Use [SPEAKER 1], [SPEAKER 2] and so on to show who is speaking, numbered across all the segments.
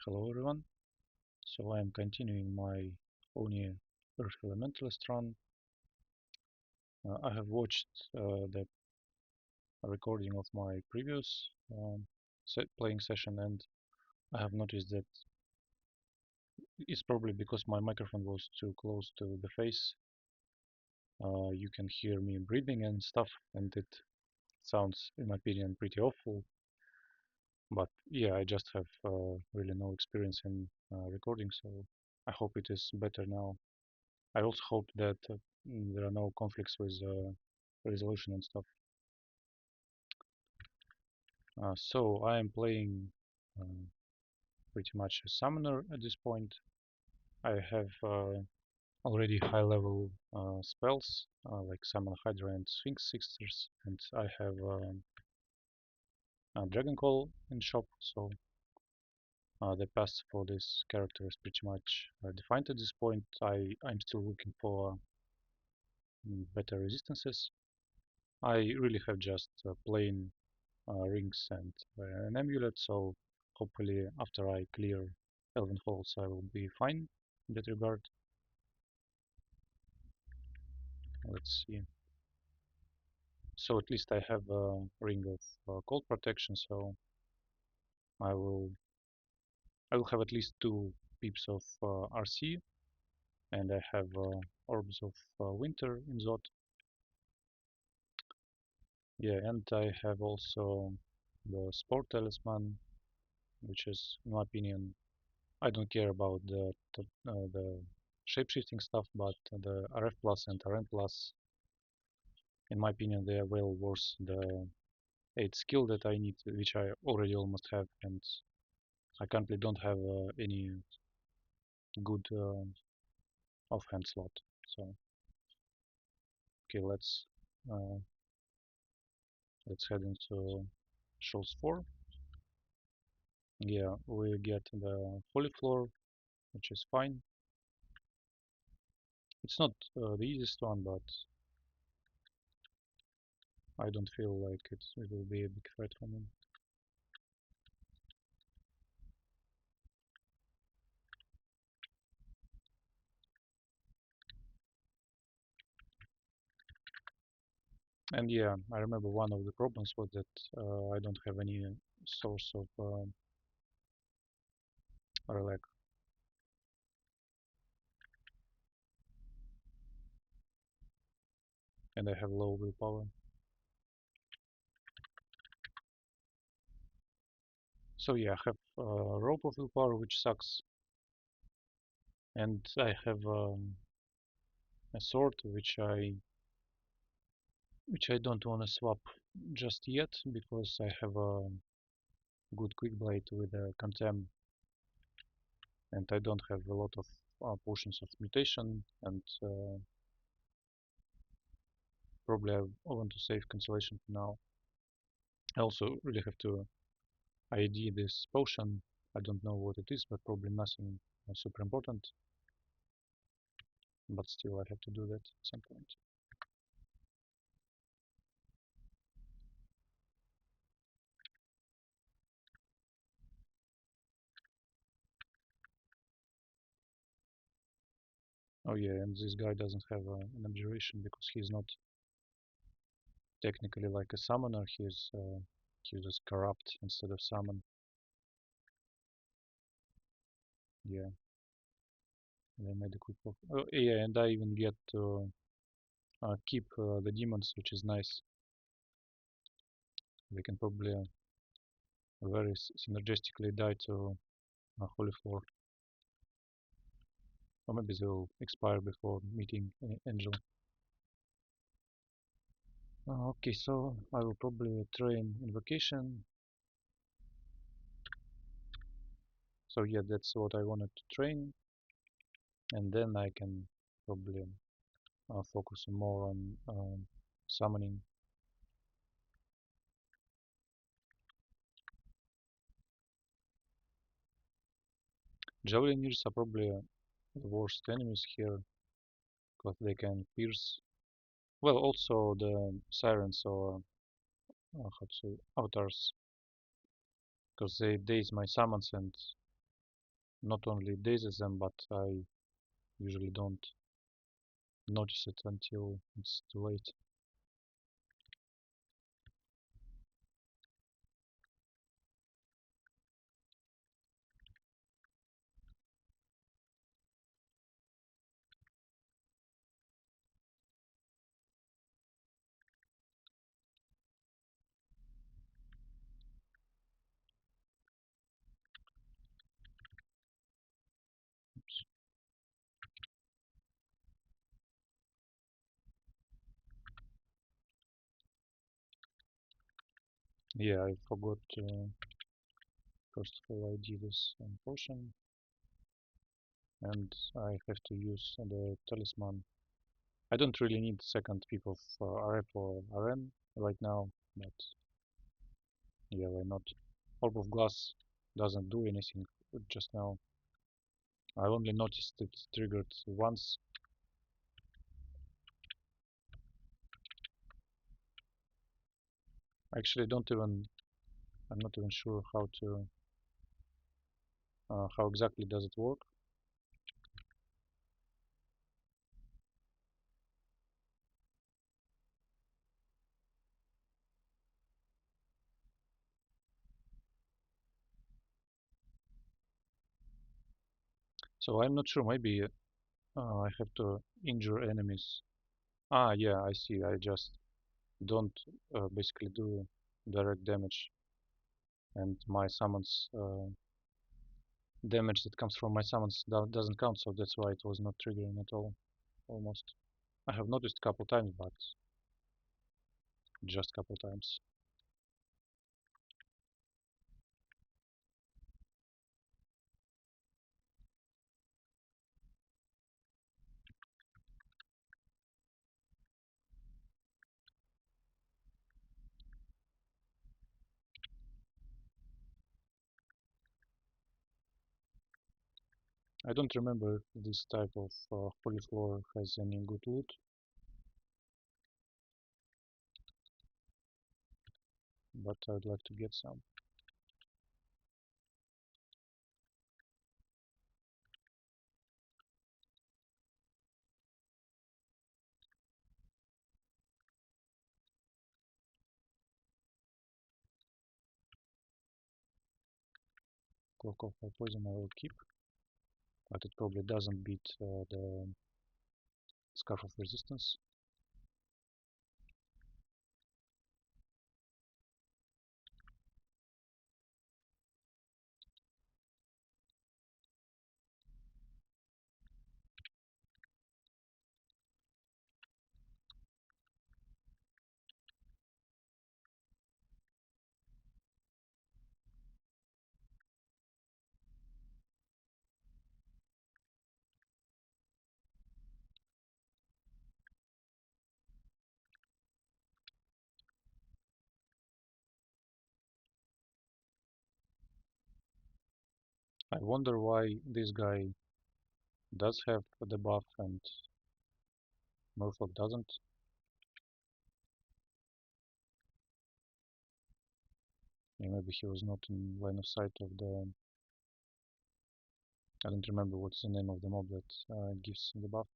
[SPEAKER 1] Hello everyone. So I am continuing my Oni Earth Elementalist run. I have watched the recording of my previous playing session, and I have noticed that it's probably because my microphone was too close to the face. You can hear me breathing and stuff, and it sounds, in my opinion, pretty awful. But yeah, I just have really no experience in recording, so I hope it is better now. I also hope that there are no conflicts with resolution and stuff. So I am playing um, pretty much a summoner at this point. I have already high level spells like Summon Hydra and Sphinx Sisters, and I have Dragon Call in shop, so the path for this character is pretty much defined at this point. I'm still looking for better resistances. I really have just plain rings and an amulet, so hopefully after I clear Elven Halls I will be fine in that regard. Let's see. So at least I have a ring of cold protection, so I will I will have at least 2 pips of RC, and I have orbs of winter in Zot. Yeah, and I have also the sport talisman, which is, in my opinion, I don't care about the shapeshifting stuff, but the RF plus and RN plus, in my opinion, they are well worth the 8 skill that I need, which I already almost have, and I currently don't have any good offhand slot. So okay, uh, let's head into Shoals 4. Yeah, we get the Holy Floor, which is fine. It's not the easiest one, but I don't feel like it will be a big threat for me. And yeah, I remember one of the problems was that I don't have any source of relax, and I have low willpower. So yeah, I have rope of willpower, which sucks, and I have a sword which I don't want to swap just yet because I have a good quick blade with a contem, and I don't have a lot of potions of mutation, and probably I want to save cancellation for now. I also really have to ID this potion. I don't know what it is, but probably nothing super important. But still, I have to do that at some point. Oh yeah, and this guy doesn't have an abjuration because he's not technically like a summoner. He uses corrupt instead of summon. Yeah, they made a quick walk. Oh yeah, and I even get to keep the demons, which is nice. They can probably very synergistically die to Holy Floor. Or maybe they'll expire before meeting Angel. Okay, so I will probably train Invocation. So yeah, that's what I wanted to train, and then I can probably focus more on summoning. Javelineers are probably the worst enemies here because they can pierce. Well, also the Sirens or how to say, Avatars, because they daze my summons and not only dazes them, but I usually don't notice it until it's too late. Oops. Yeah, I forgot. First of all, I did this potion, and I have to use the talisman. I don't really need second peep of RF or RM right now, but yeah, why not? Orb of Glass doesn't do anything just now. I only noticed it triggered once. Actually, don't even. I'm not even sure how exactly does it work. So I'm not sure. Maybe I have to injure enemies. Ah, yeah, I see. I just don't basically do direct damage, and my summons damage that comes from my summons doesn't count. So that's why it was not triggering at all. Almost. I have noticed a couple times, but just a couple times. I don't remember if this type of holy floor has any good loot, but I'd like to get some. Cloak of High Poison I will keep, but it probably doesn't beat the Scarf of Resistance. I wonder why this guy does have the buff and Murphy doesn't. Yeah, maybe he was not in line of sight of the. I don't remember what's the name of the mob that gives the buff.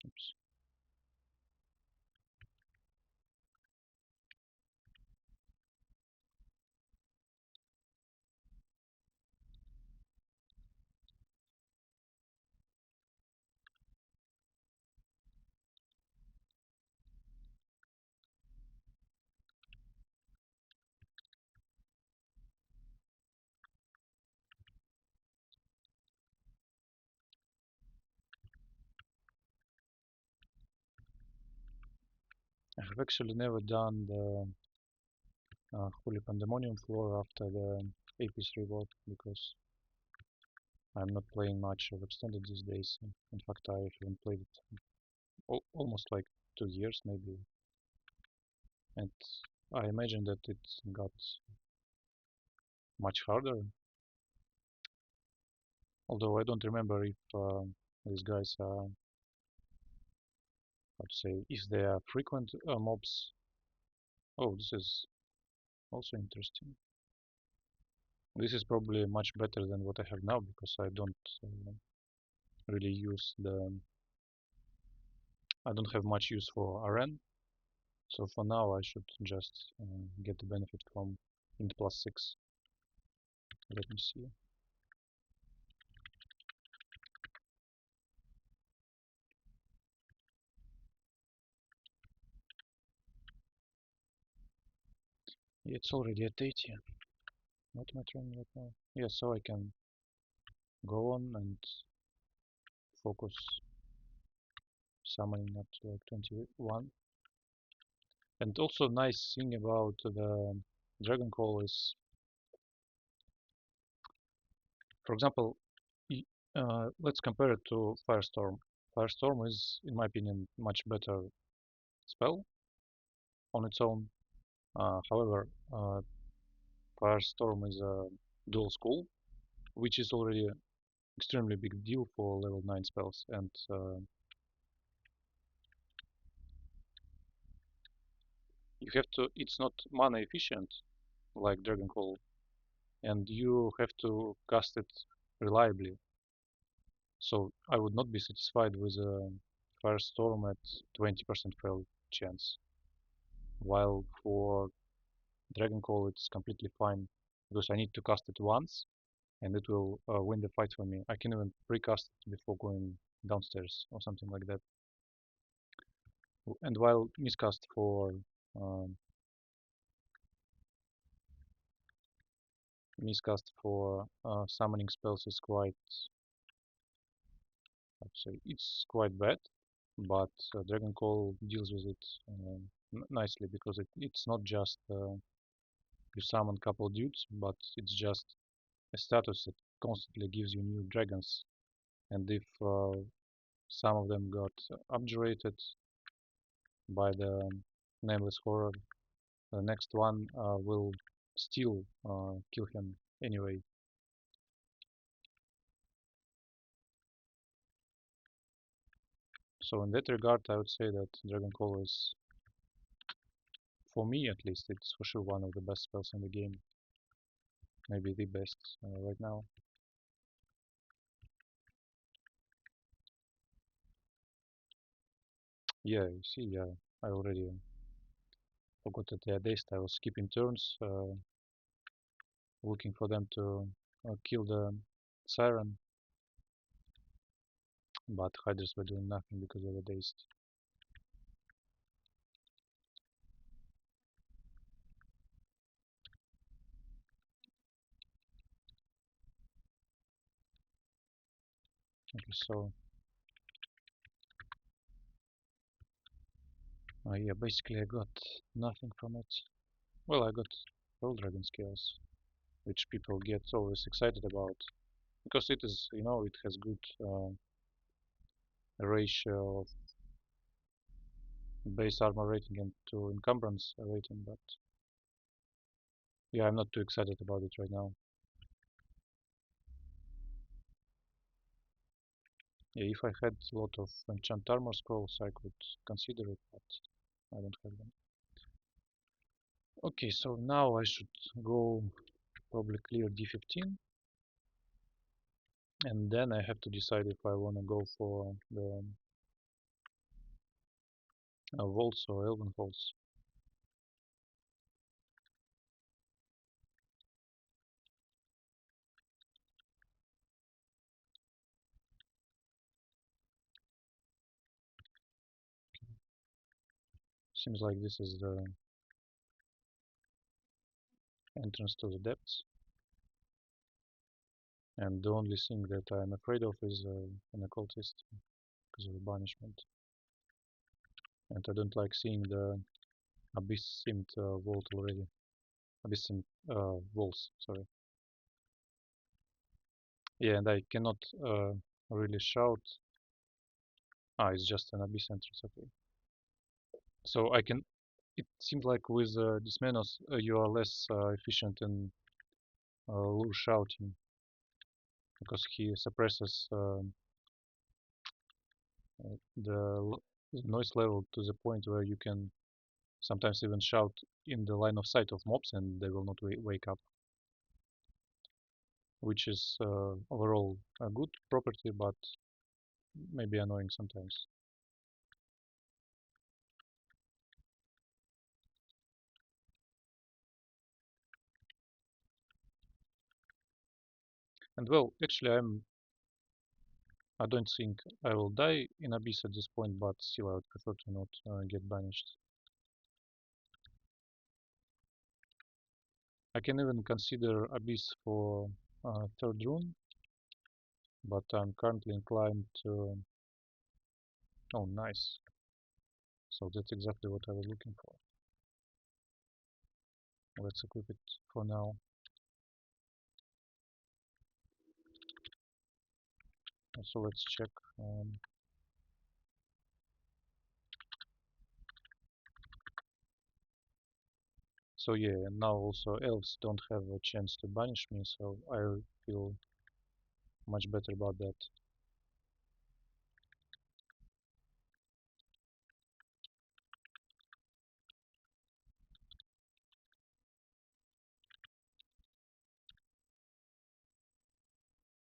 [SPEAKER 1] Oops. I have actually never done the Holy Pandemonium floor after the AP revolt because I'm not playing much of Extended these days. In fact, I haven't played it almost like 2 years maybe, and I imagine that it got much harder. Although I don't remember if these guys let's say, if they are frequent mobs. Oh, this is also interesting. This is probably much better than what I have now because really use the I don't have much use for RN. So for now I should just get the benefit from int +6. Let me see. Yeah, it's already at 80. What am I trying right now? Yeah, so I can go on and focus summoning up to like 21. And also nice thing about the Dragon Call is, for example, let's compare it to Firestorm. Firestorm is, in my opinion, much better spell on its own. However, Firestorm is a dual school, which is already an extremely big deal for level 9 spells, and you have to. It's not mana efficient like Dragon Call, and you have to cast it reliably. So I would not be satisfied with a Firestorm at 20% fail chance, while for Dragon Call it's completely fine because I need to cast it once and it will win the fight for me. I can even precast it before going downstairs or something like that. And while um, miscast for summoning spells is quite, I'd say, it's quite bad, but Dragon Call deals with it nicely because it's not just you summon couple dudes, but it's just a status that constantly gives you new dragons. And if some of them got abjurated by the nameless horror, the next one will still kill him anyway. So in that regard, I would say that Dragon Call is, for me at least, it's for sure one of the best spells in the game. Maybe the best right now. Yeah, you see, yeah, I already forgot that they are dazed. I was skipping turns, looking for them to kill the Siren, but Hydras were doing nothing because they were dazed. Okay, so yeah, basically I got nothing from it. Well, I got Pearl Dragon skills, which people get always excited about because it is, it has good ratio of base armor rating and to encumbrance rating, but yeah, I'm not too excited about it right now. Yeah, if I had a lot of enchant armor scrolls, I could consider it, but I don't have them. Okay, so now I should go probably clear D15, and then I have to decide if I want to go for the Volts or Elven Volts. Seems like this is the entrance to the depths, and the only thing that I'm afraid of is an occultist because of the banishment, and I don't like seeing the abyss-themed vault already. Abyss-themed walls, sorry. Yeah, and I cannot really shout. Ah, it's just an abyss entrance, okay. So I can. It seems like with Dysmenos you are less efficient in lure shouting because he suppresses the the noise level to the point where you can sometimes even shout in the line of sight of mobs and they will not wake up, which is overall a good property, but maybe annoying sometimes. And well, actually, I don't think I will die in Abyss at this point, but still I would prefer to not get banished. I can even consider Abyss for third rune, but I'm currently inclined to... Oh, nice. So that's exactly what I was looking for. Let's equip it for now. So let's check. So yeah, now also elves don't have a chance to banish me, so I feel much better about that.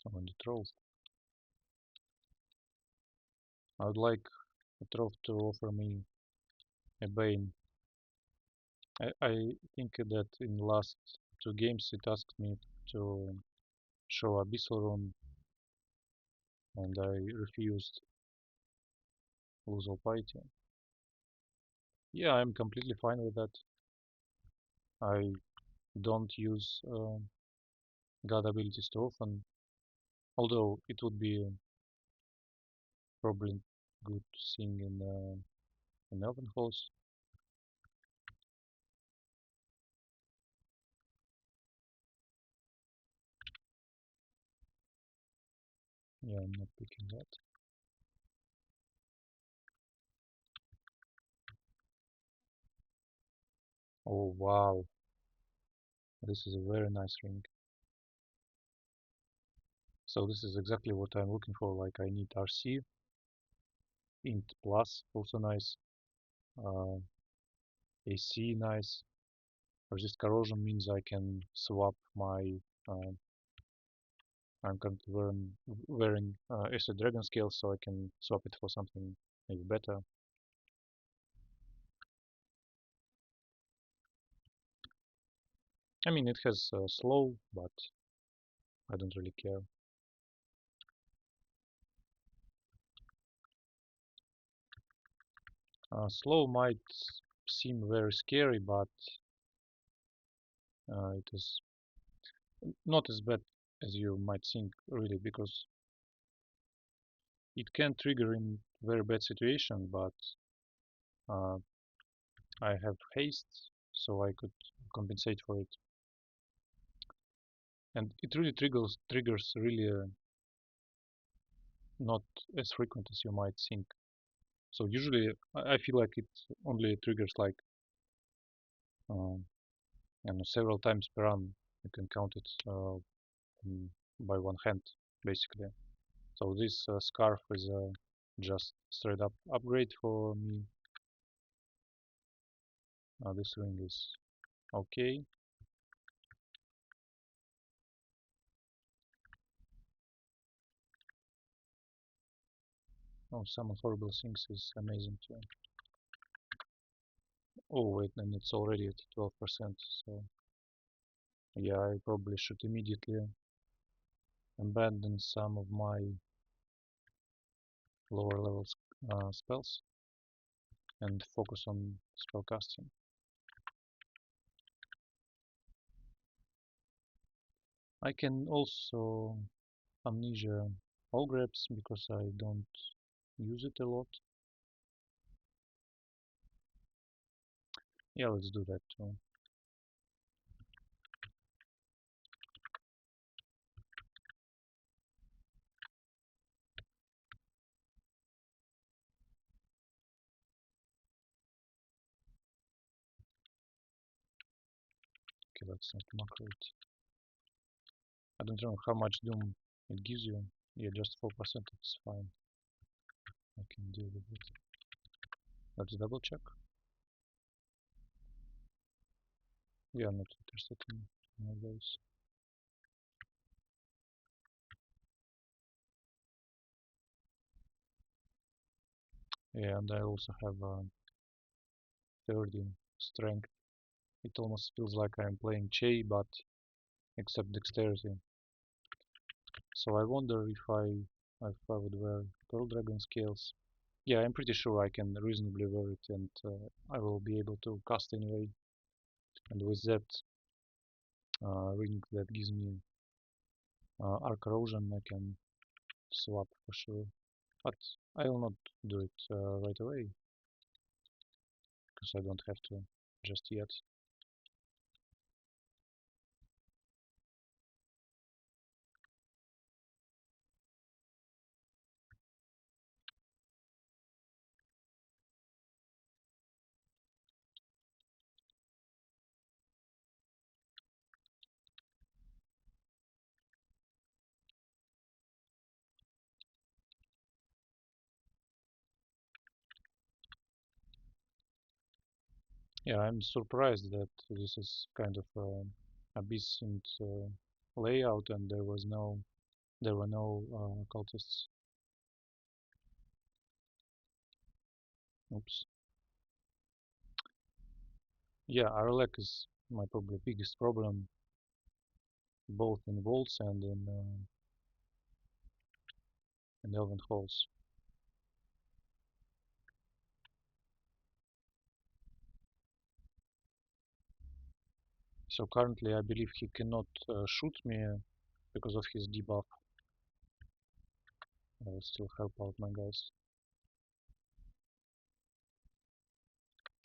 [SPEAKER 1] So on the trove, I would like a trove to offer me a bane. I think that in the last two games it asked me to show Abyssal Rune and I refused. Lose all piety. Yeah, I'm completely fine with that. I don't use god abilities too often, although it would be probably good to sing in Elven Halls. Yeah, I'm not picking that. Oh wow, this is a very nice ring. So this is exactly what I'm looking for. Like I need RC, int plus, also nice. Uh, AC nice. Resist corrosion means I can swap my. I'm currently wearing Acid Dragon scale, so I can swap it for something maybe better. I mean, it has slow, but I don't really care. Slow might seem very scary, but it is not as bad as you might think, really, because it can trigger in very bad situation, but uh, I have haste, so I could compensate for it. And it really triggers really not as frequent as you might think. So usually I feel like it only triggers like um, several times per run. You can count it by one hand, basically. So this scarf is just straight up upgrade for me. This ring is okay. Oh, some horrible things is amazing too. Oh wait, and it's already at 12%. So yeah, I probably should immediately abandon some of my lower level spells and focus on spellcasting. I can also amnesia all grabs because I don't use it a lot. Yeah, let's do that too. Okay, let's not macro it. I don't know how much doom it gives you. Yeah, just 4%, it's fine. I can deal with it. Let's double check. Yeah, I'm not interested in any of those. Yeah, and I also have 30 strength. It almost feels like I'm playing Che, but except dexterity. So I wonder if I would wear Pearl Dragon scales. Yeah, I'm pretty sure I can reasonably wear it, and I will be able to cast anyway. And with that ring that gives me arc erosion, I can swap for sure. But I will not do it right away because I don't have to just yet. Yeah, I'm surprised that this is kind of abyss layout, and there were no cultists. Oops. Yeah, Arlek is my probably biggest problem, both in vaults and in elven halls. So currently, I believe he cannot shoot me because of his debuff. I will still help out my guys.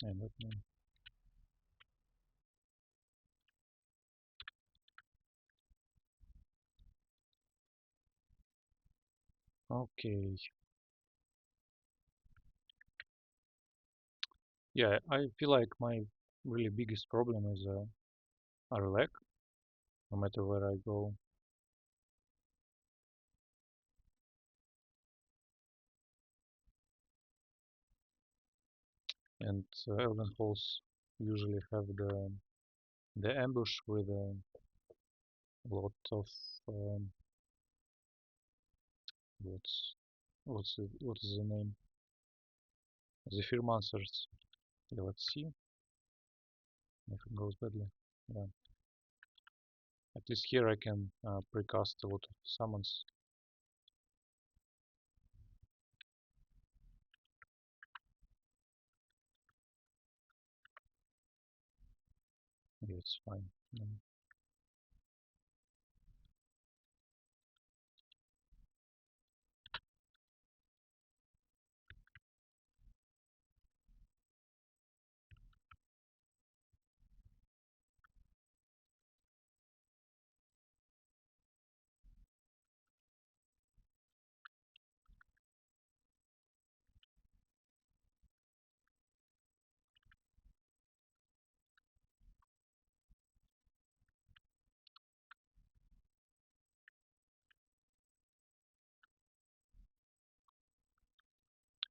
[SPEAKER 1] And let me. Okay. Yeah, I feel like my really biggest problem is Arlek, no matter where I go. And elven halls usually have the ambush with a lot of um, what's what is the name? The Fearmancers. Yeah, let's see if it goes badly. Yeah, at least here I can precast a lot of summons. Yeah, it's fine. Yeah.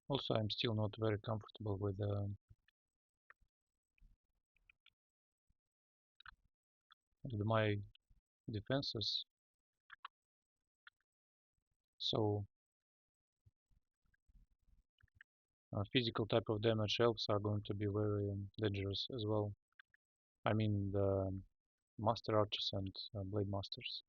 [SPEAKER 1] Also, I'm still not very comfortable with my defenses. So physical type of damage elves are going to be very dangerous as well. I mean the Master Archers and Blade Masters.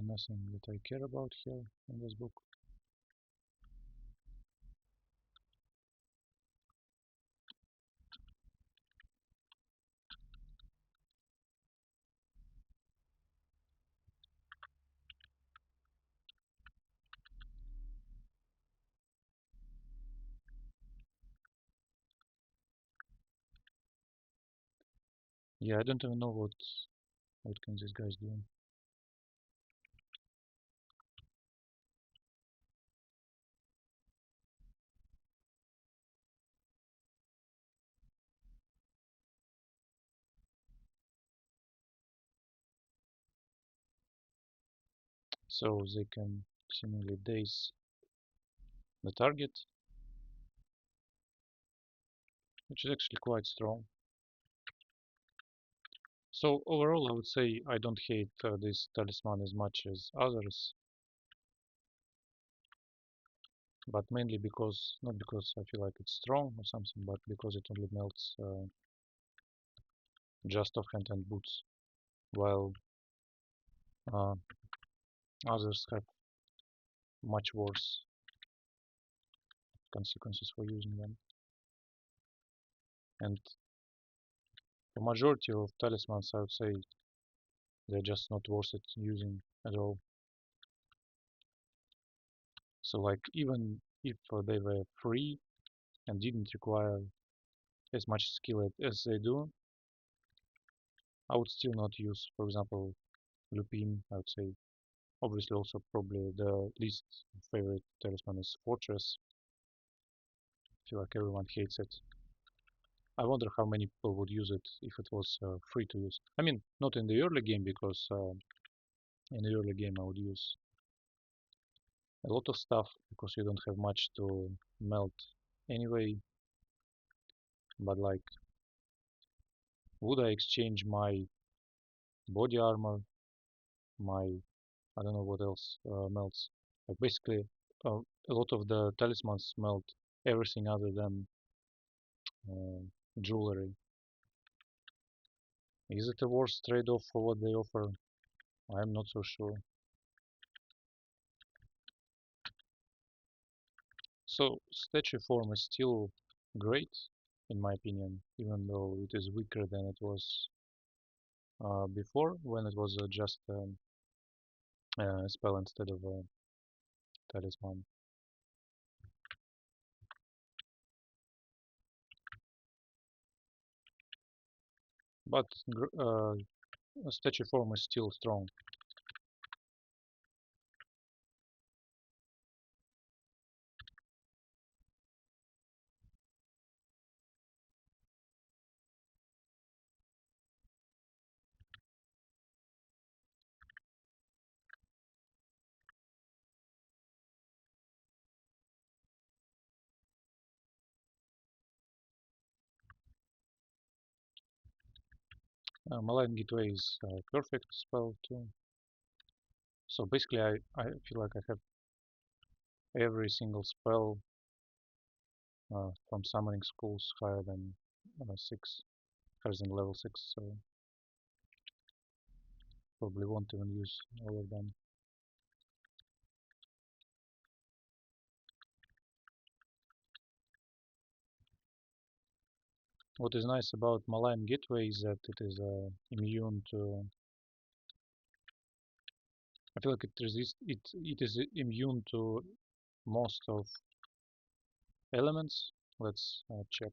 [SPEAKER 1] nothing that I care about here in this book. Yeah, I don't even know what can these guys do. So they can seemingly daze the target, which is actually quite strong. So overall, I would say I don't hate this talisman as much as others, but mainly because, not because I feel like it's strong or something, but because it only melts just offhand and boots, while uh, others have much worse consequences for using them. And the majority of talismans, I would say, they're just not worth it using at all. So like even if they were free and didn't require as much skill as they do, I would still not use, for example, Lupin. I would say obviously also probably the least favorite talisman is Fortress. I feel like everyone hates it. I wonder how many people would use it if it was free to use. I mean, not in the early game, because in the early game I would use a lot of stuff because you don't have much to melt anyway. But like, would I exchange my body armor, my, I don't know what else melts. Like basically, a lot of the talismans melt everything other than uh, jewelry. Is it a worse trade-off for what they offer? I'm not so sure. So statue form is still great, in my opinion, even though it is weaker than it was before, when it was just a spell instead of a talisman. But statue form is still strong. Malign Gateway is a perfect spell too. So basically, I feel like I have every single spell from summoning schools higher than 6, higher than level 6, so probably won't even use all of them. What is nice about Malign Gateway is that it is immune to. I feel like it is immune to most of elements. Let's check.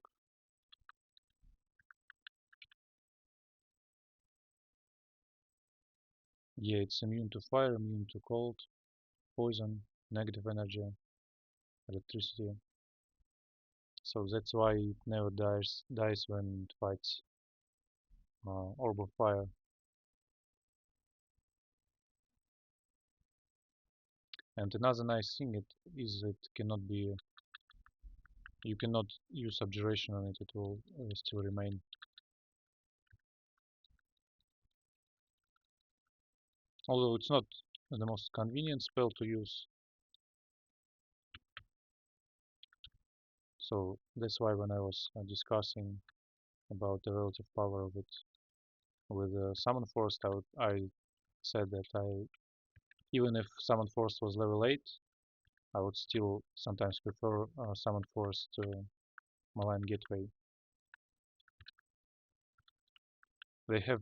[SPEAKER 1] Yeah, it's immune to fire, immune to cold, poison, negative energy, electricity. So that's why it never dies when it fights Orb of Fire. And another nice thing it cannot be. You cannot use Abjuration on it. It will still remain. Although it's not the most convenient spell to use. So that's why when I was discussing about the relative power of it with Summon Forest, I said that I Even if Summon Force was level 8, I would still sometimes prefer Summon Force to Malign Gateway. They have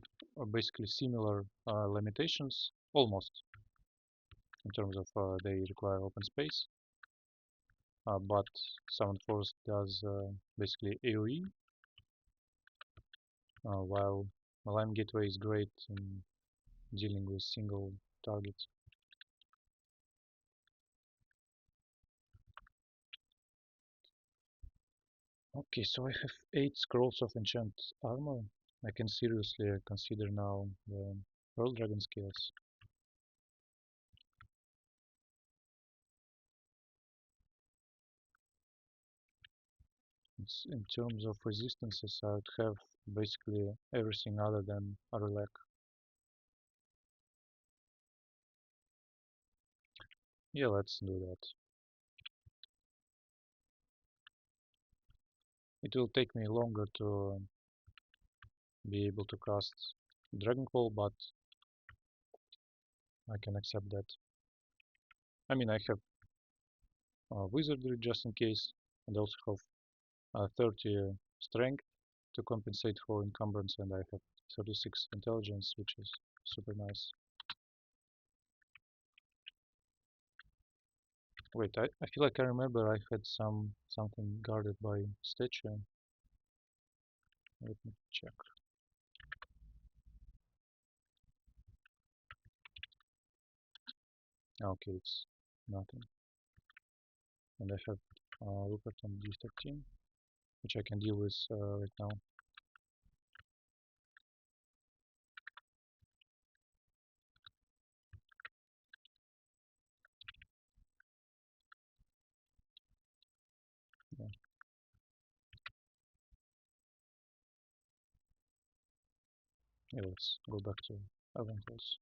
[SPEAKER 1] basically similar limitations, almost, in terms of they require open space, but Summon Force does basically AoE, while Malign Gateway is great in dealing with single targets. Okay, so I have 8 scrolls of enchant armor. I can seriously consider now the Pearl Dragon skills. In terms of resistances, I would have basically everything other than Arelec. Yeah, let's do that. It will take me longer to be able to cast Dragon Claw, but I can accept that. I mean, I have Wizardry just in case, and also have 30 Strength to compensate for encumbrance, and I have 36 Intelligence, which is super nice. Wait, I feel like I remember I had something guarded by statue. Let me check. Okay, it's nothing. And I have Rupert on D13, which I can deal with right now. Yeah, yeah, let's go back to Elementals.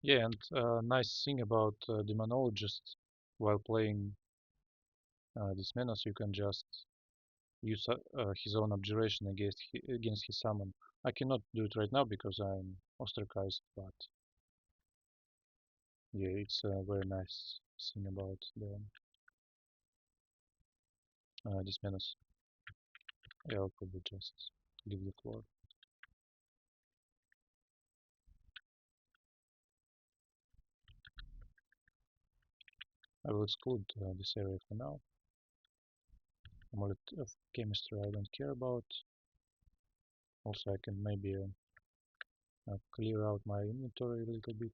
[SPEAKER 1] Yeah, and nice thing about Demonologist, while playing this Menace, you can just use his own abjuration against his summon. I cannot do it right now because I'm ostracized, but yeah, it's a very nice thing about the this Menace. Yeah, I'll probably just leave the floor. I will exclude this area for now. Amulet of Chemistry I don't care about. Also, I can maybe clear out my inventory a little bit.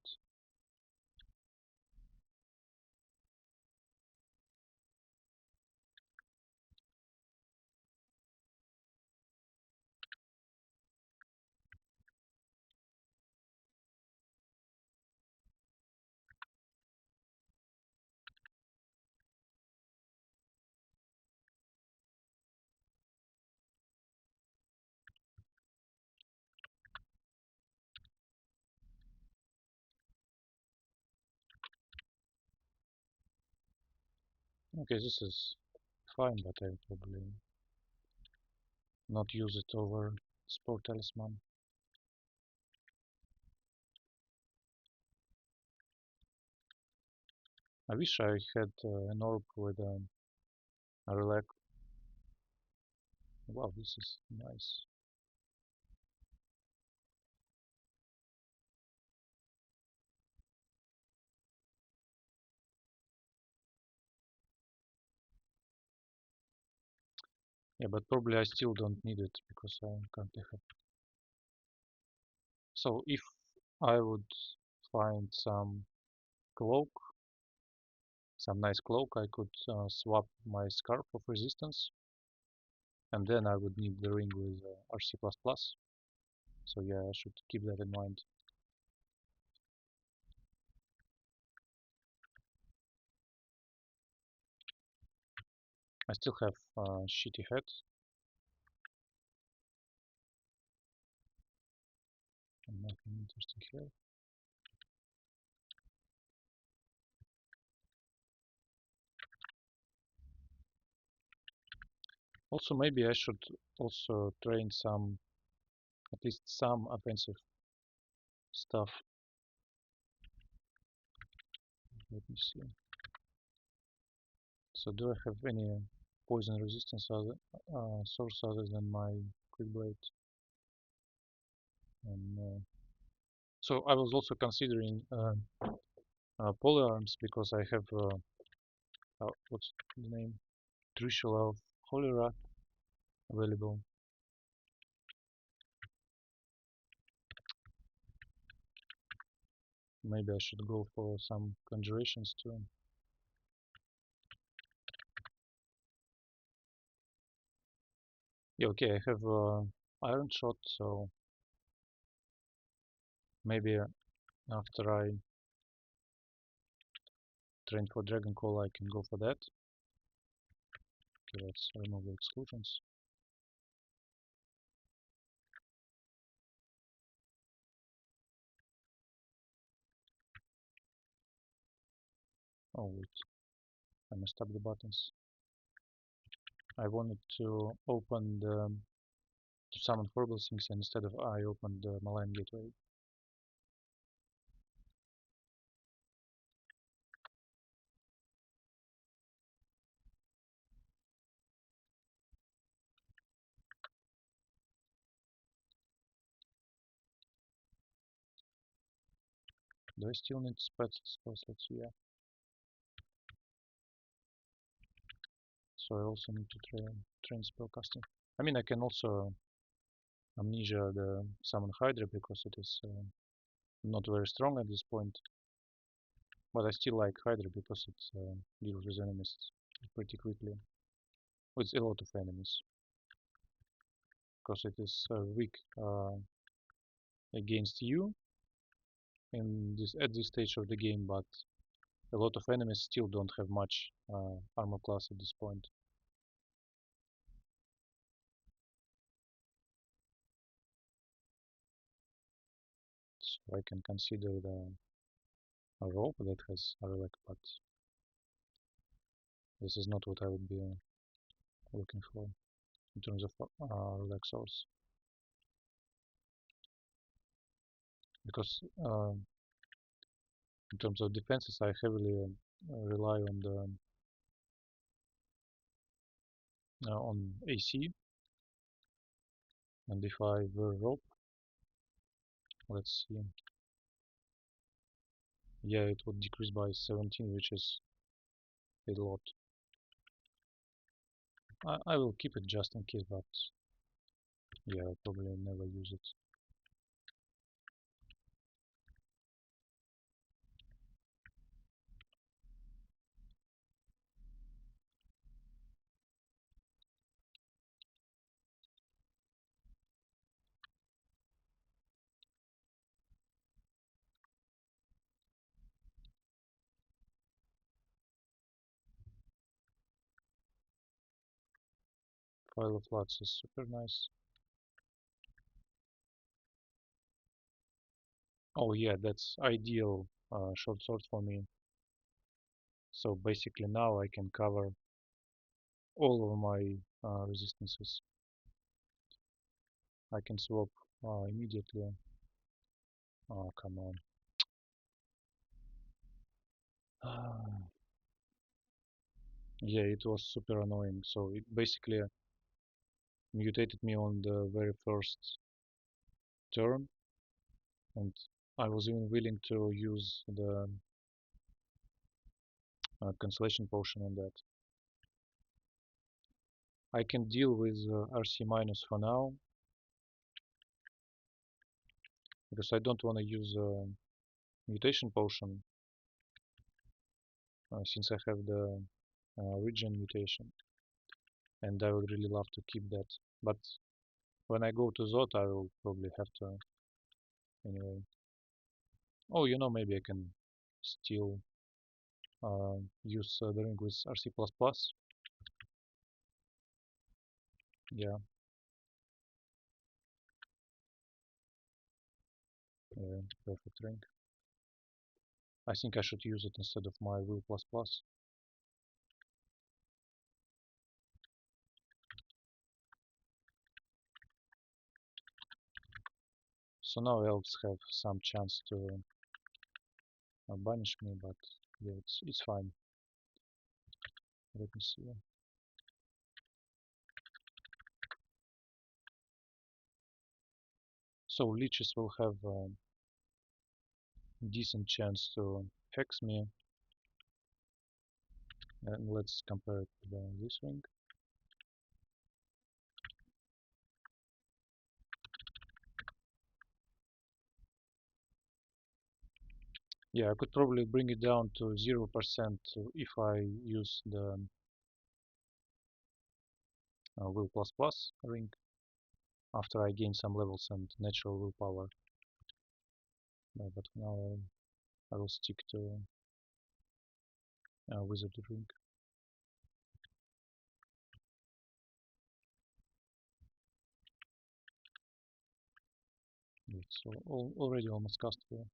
[SPEAKER 1] Okay, this is fine, but I'll probably not use it over Sport Talisman. I wish I had an orb with a relax. Wow, this is nice. Yeah, but probably I still don't need it because I currently have. So if I would find cloak, some nice cloak, I could swap my Scarf of Resistance, and then I would need the ring with RC++. So yeah, I should keep that in mind. I still have shitty head. And nothing interesting here. Also, maybe I should also train at least some offensive stuff. Let me see. So do I have any poison resistance other source other than my quick blade? And so I was also considering polearms because I have what's the name? Trishul of Holy Wrath available. Maybe I should go for some conjurations too. Yeah, okay, I have Iron Shot, so maybe after I train for Dragon Call I can go for that. Okay, let's remove the exclusions. Oh wait, I messed up the buttons. I wanted to open the to summon four blessings, and instead of I opened the Malign Gateway. Do I still need spells? Let's see. Yeah. So I also need to train spellcasting. I mean, I can also amnesia the summon Hydra because it is not very strong at this point. But I still like Hydra because it deals with enemies pretty quickly. With a lot of enemies. Because it is weak against you at this stage of the game, but a lot of enemies still don't have much armor class at this point. So I can consider a rope that has a relic, but this is not what I would be looking for in terms of relic source. Because in terms of defenses, I heavily rely on AC, and if I wear rope, let's see, yeah, it would decrease by 17, which is a lot. I will keep it just in case, but yeah, I'll probably never use it. File of Floods is super nice. Oh yeah, that's ideal short sword for me. So basically now I can cover all of my resistances. I can swap immediately. Oh, come on. Yeah, it was super annoying. So it basically mutated me on the very first turn, and I was even willing to use the cancellation potion on that. I can deal with RC minus for now because I don't want to use mutation potion since I have the regen mutation, and I would really love to keep that. But when I go to Zot, I will probably have to anyway. Oh, you know, maybe I can still use the ring with RC++. Yeah, perfect ring. I think I should use it instead of my Will++. So now elves have some chance to banish me, but yeah, it's fine. Let me see. So leeches will have a decent chance to hex me, and let's compare it with this ring. Yeah, I could probably bring it down to 0% if I use the will plus plus ring after I gain some levels and natural willpower. But now I will stick to wizard ring. It's already almost cast here.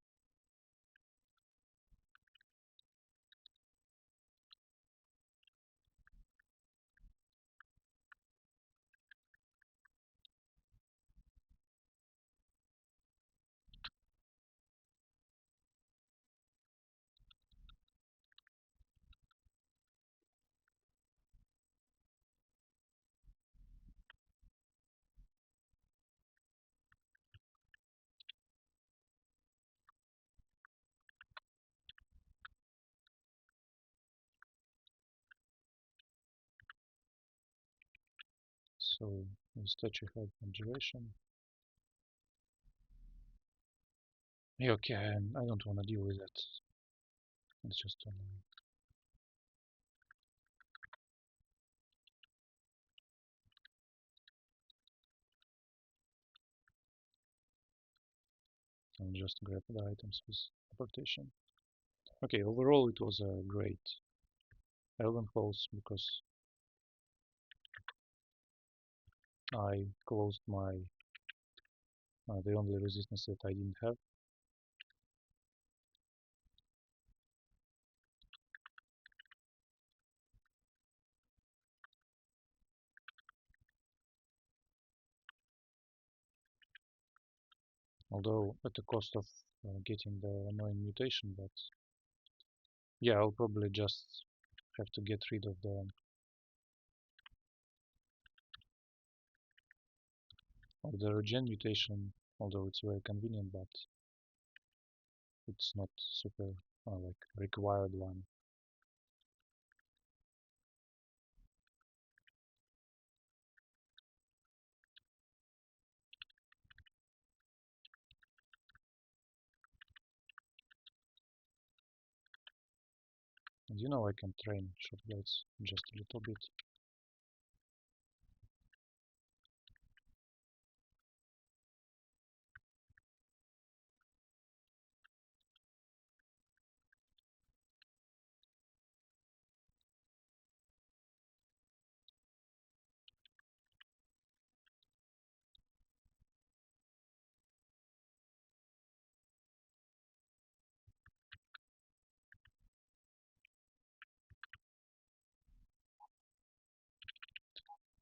[SPEAKER 1] So the statue has duration. Yeah, okay, I don't want to deal with that. It's just I'll just grab the items with teleportation. Okay, overall it was a great Elven Halls because I closed my the only resistance that I didn't have. Although at the cost of getting the annoying mutation, but yeah, I'll probably just have to get rid of the regen mutation, although it's very convenient, but it's not super like required one. And you know I can train short blades just a little bit.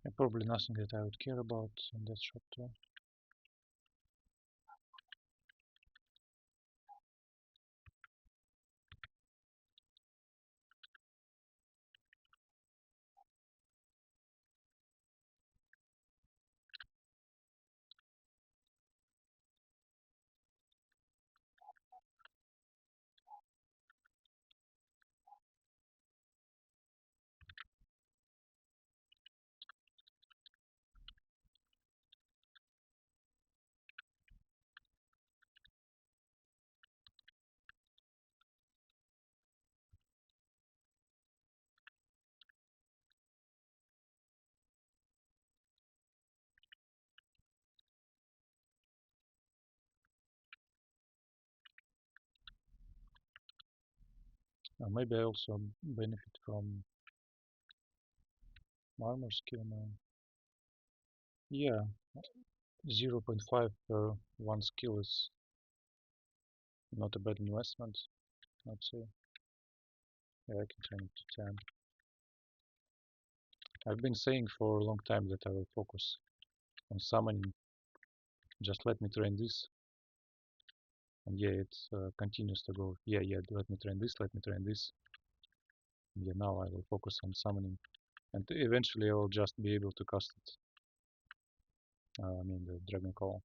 [SPEAKER 1] And probably nothing that I would care about in that shop too. Maybe I also benefit from armor skill now. Yeah, 0.5 per one skill is not a bad investment, I'd say. Yeah, I can train it to 10. I've been saying for a long time that I will focus on summoning. Just let me train this And yeah, it continues to go. Yeah, let me train this, let me train this. And yeah, now I will focus on summoning, and eventually I will just be able to cast it. I mean the Dragon Call.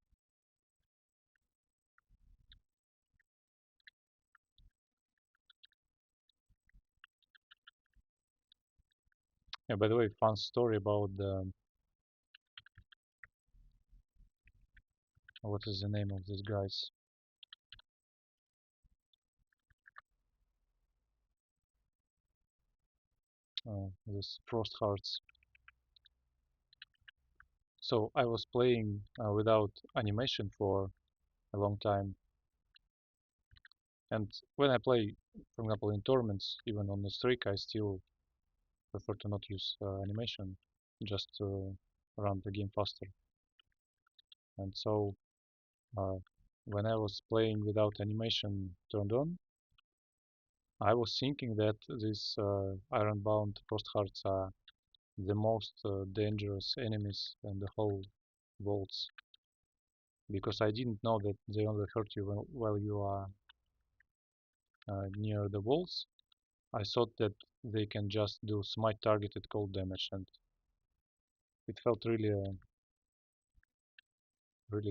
[SPEAKER 1] Yeah, by the way, fun story about the what is the name of these guys? This Frost Hearts. So I was playing without animation for a long time, and when I play, for example, in tournaments, even on the streak, I still prefer to not use animation, just to run the game faster. And so uh, when I was playing without animation turned on, I was thinking that these Ironbound Frost Hearts are the most dangerous enemies in the whole vaults, because I didn't know that they only hurt you while you are near the walls. I thought that they can just do smite targeted cold damage, and it felt really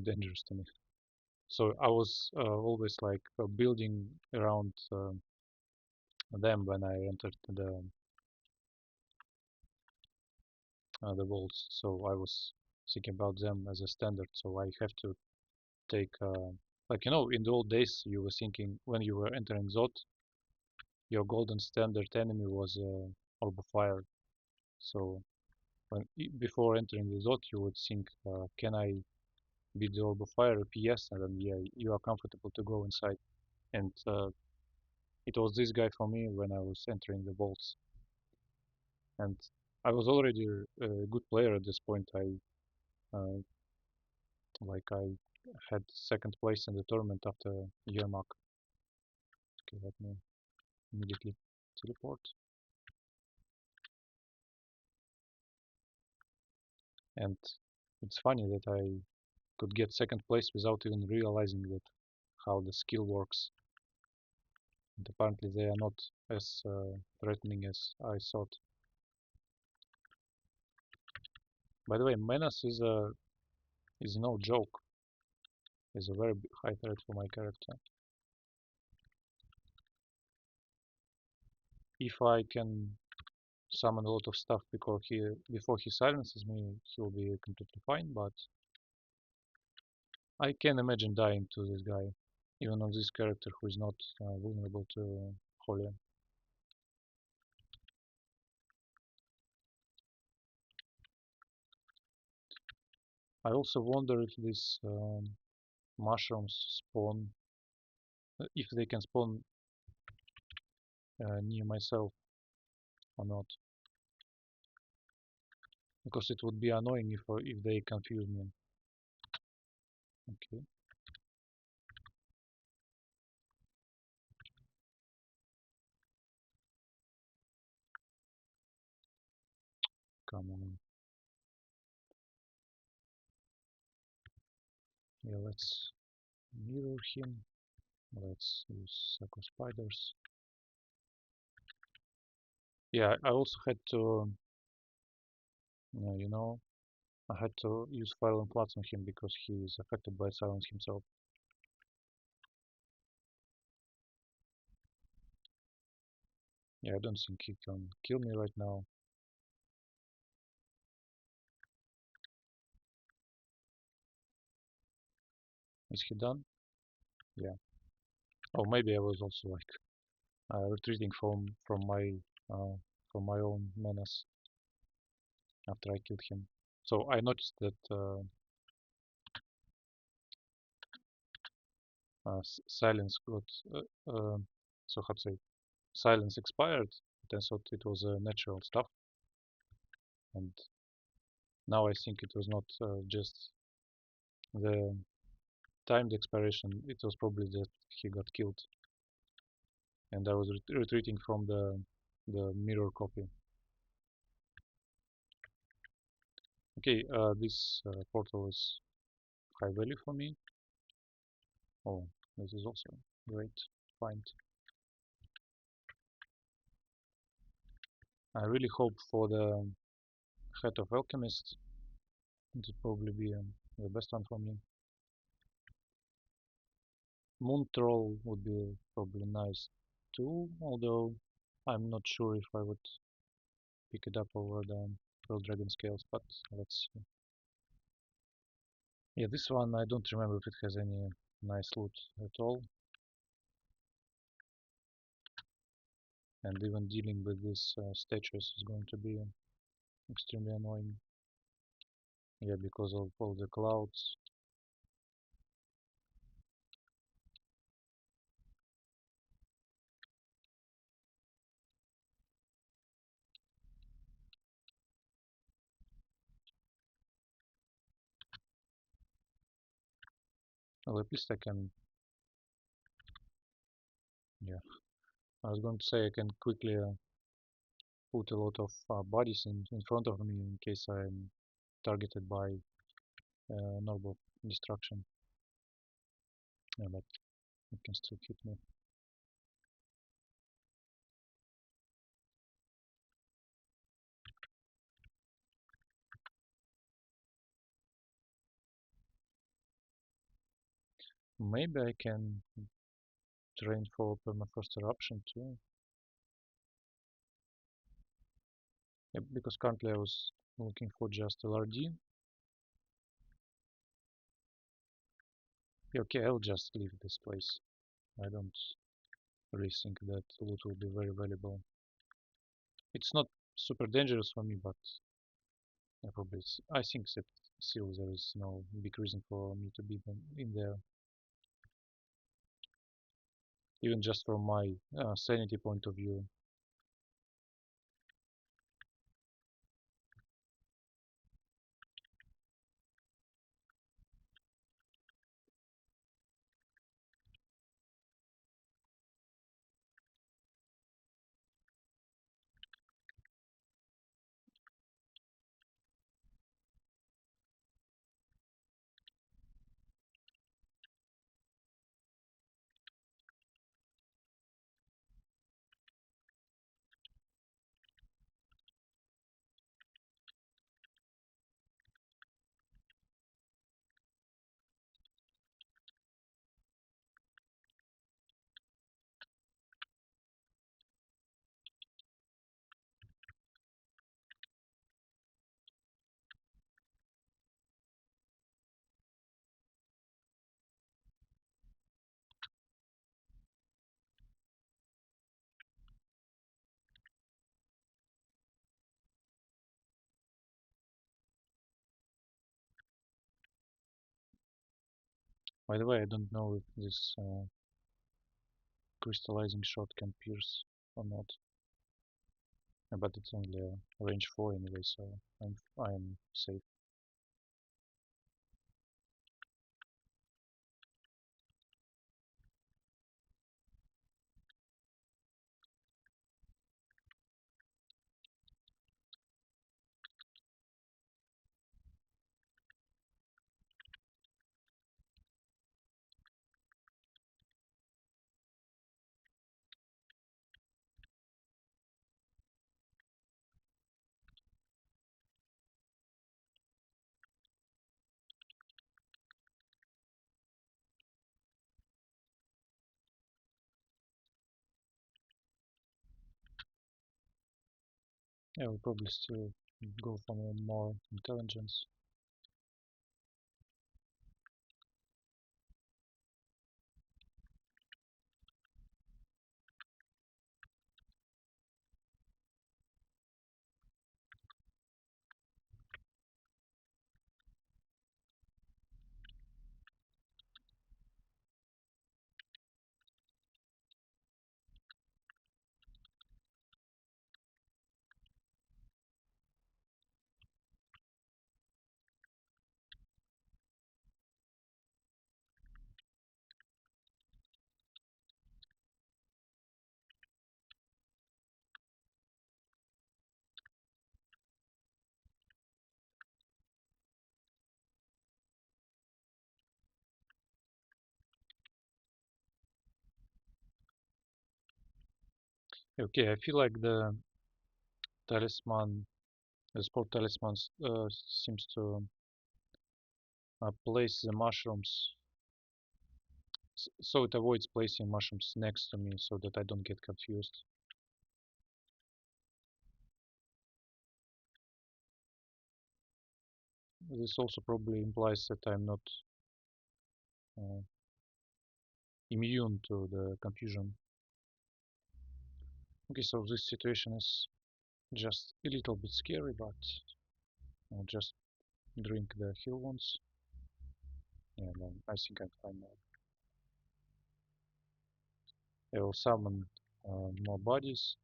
[SPEAKER 1] dangerous to me. So I was always like building around them when I entered the walls. So I was thinking about them as a standard. So I have to take like in the old days you were thinking when you were entering Zot, your golden standard enemy was Orb of Fire. So before entering the Zot, you would think, can I beat the Orb of Fire? If yes, and then yeah, you are comfortable to go inside. And it was this guy for me when I was entering the vaults. And I was already a good player at this point. Uh, I had second place in the tournament after Yermak. Okay, let me immediately teleport. And it's funny that I could get second place without even realizing that how the skill works. And apparently they are not as threatening as I thought. By the way, Menace is no joke. Is a very high threat for my character. If I can summon a lot of stuff before he silences me, he'll be completely fine. But I can imagine dying to this guy, even on this character who is not vulnerable to Holy. I also wonder if these mushrooms spawn, if they can spawn near myself or not, because it would be annoying if they confuse me. Okay, come on. Yeah, let's mirror him. Let's use Psycho Spiders. Yeah, I also had to, I had to use Fire and Floods on him because he is affected by silence himself. Yeah, I don't think he can kill me right now. Is he done? Yeah. Oh, maybe I was also like retreating uh, from my own menace after I killed him. So I noticed that silence got so how to say silence expired. But I thought it was natural stuff, and now I think it was not just the timed expiration. It was probably that he got killed, and I was retreating from the mirror copy. Okay, this portal is high value for me. Oh, This is also great find. I really hope for the Head of Alchemist. It would probably be the best one for me. Moon Troll would be probably nice too, although I'm not sure if I would pick it up over the Pearl Dragon Scales, but let's see. Yeah, this one I don't remember if it has any nice loot at all. And even dealing with these statues is going to be extremely annoying. Yeah, because of all the clouds. Well, at least I can, yeah. I was going to say I can quickly put a lot of bodies in front of me in case I'm targeted by normal destruction. Yeah, but it can still hit me. Maybe I can train for permafrost eruption too. Yeah, because currently I was looking for just LRD. Yeah, okay, I'll just leave this place. I don't really think that loot will be very valuable. It's not super dangerous for me, but yeah, probably I think that still there is no big reason for me to be in there. Even just from my sanity point of view. By the way, I don't know if this crystallizing shot can pierce or not. But it's only a range 4 anyway, so I'm safe. Yeah, we'll probably still go for more intelligence. Okay, I feel like the talisman, the sport talisman seems to place the mushrooms, so it avoids placing mushrooms next to me so that I don't get confused. This also probably implies that I'm not uh, immune to the confusion. Okay, so this situation is just a little bit scary, but I'll just drink the heal ones. Yeah, then I think I'm fine now. I will summon more bodies,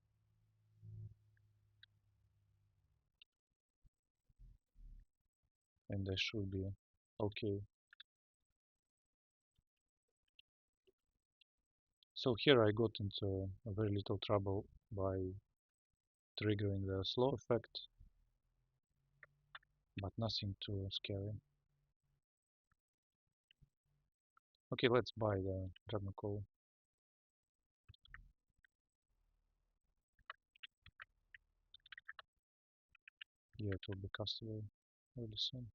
[SPEAKER 1] and I should be okay. So here I got into a very little trouble by triggering the slow effect, but nothing too scary. Okay, let's buy the Dragnocoal. Yeah, it will be castable really soon.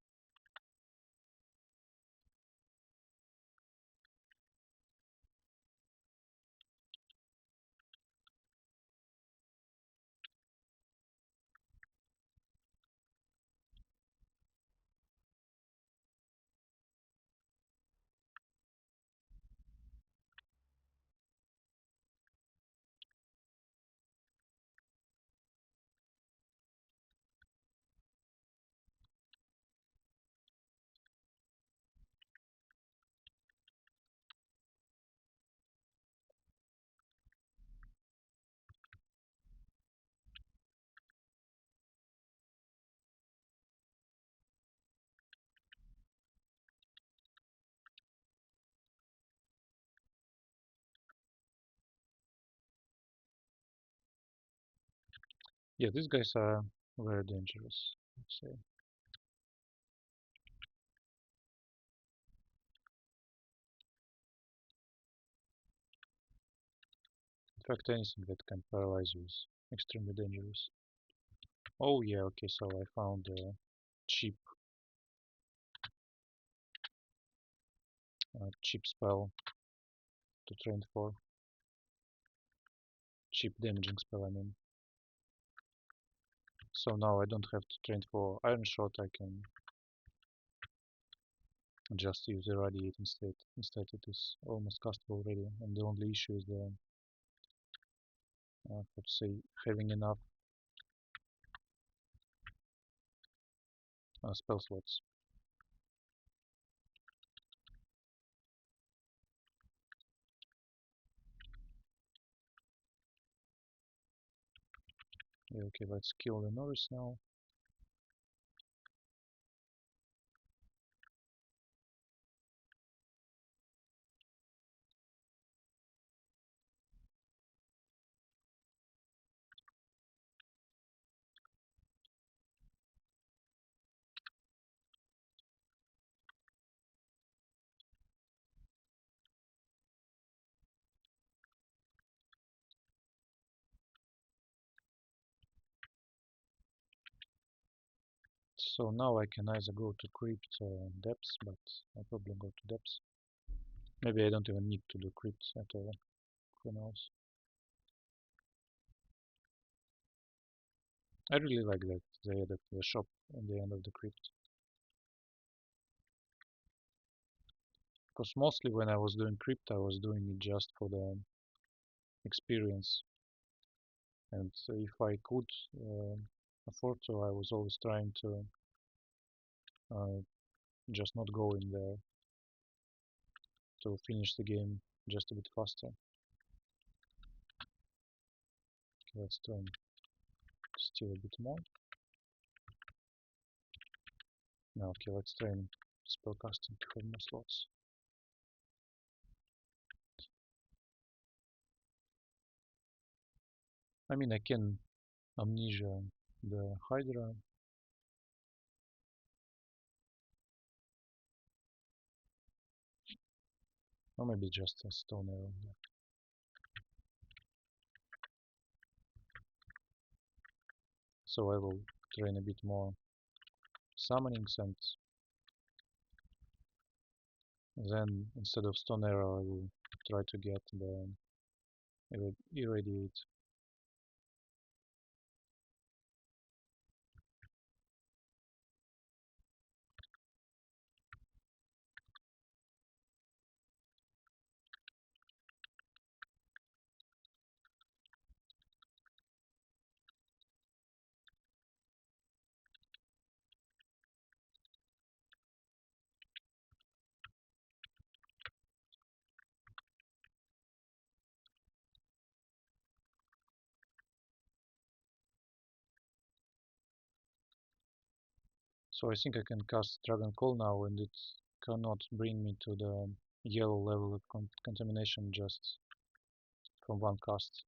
[SPEAKER 1] Yeah, these guys are very dangerous, I'd say. In fact, anything that can paralyze you is extremely dangerous. Oh yeah, okay, so I found a cheap, cheap spell to train for. Cheap damaging spell, I mean. So now I don't have to train for Iron Shot, I can just use Irradiate instead. Instead it is almost castable already, and the only issue is the, how to say, having enough spell slots. Yeah, okay, let's kill the Norris now. So now I can either go to Crypt or Depths, but I'll probably go to Depths. Maybe I don't even need to do Crypt at all, who knows. I really like that they added the shop in the end of the Crypt. Because mostly when I was doing Crypt, I was doing it just for the experience. And if I could afford to, I was always trying to uh, just not go in there to finish the game just a bit faster. Okay, let's try and steal a bit more. Now, okay, let's try and spellcasting to have more slots. I mean, I can amnesia the Hydra. Or maybe just a stone arrow. So I will train a bit more summonings, and then instead of Stone Arrow I will try to get the Irradiate. So I think I can cast Dragon Call now, and it cannot bring me to the yellow level of contamination just from one cast.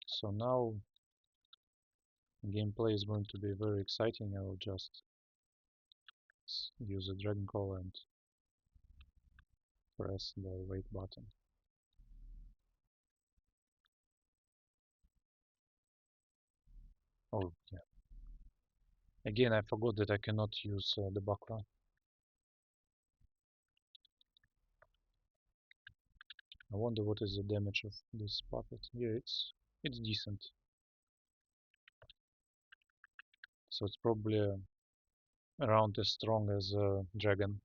[SPEAKER 1] So now gameplay is going to be very exciting. I will just use a Dragon Call and press the wait button. Oh yeah. Again, I forgot that I cannot use the Bakra. I wonder what is the damage of this puppet. Yeah, it's decent. So it's probably around as strong as a dragon.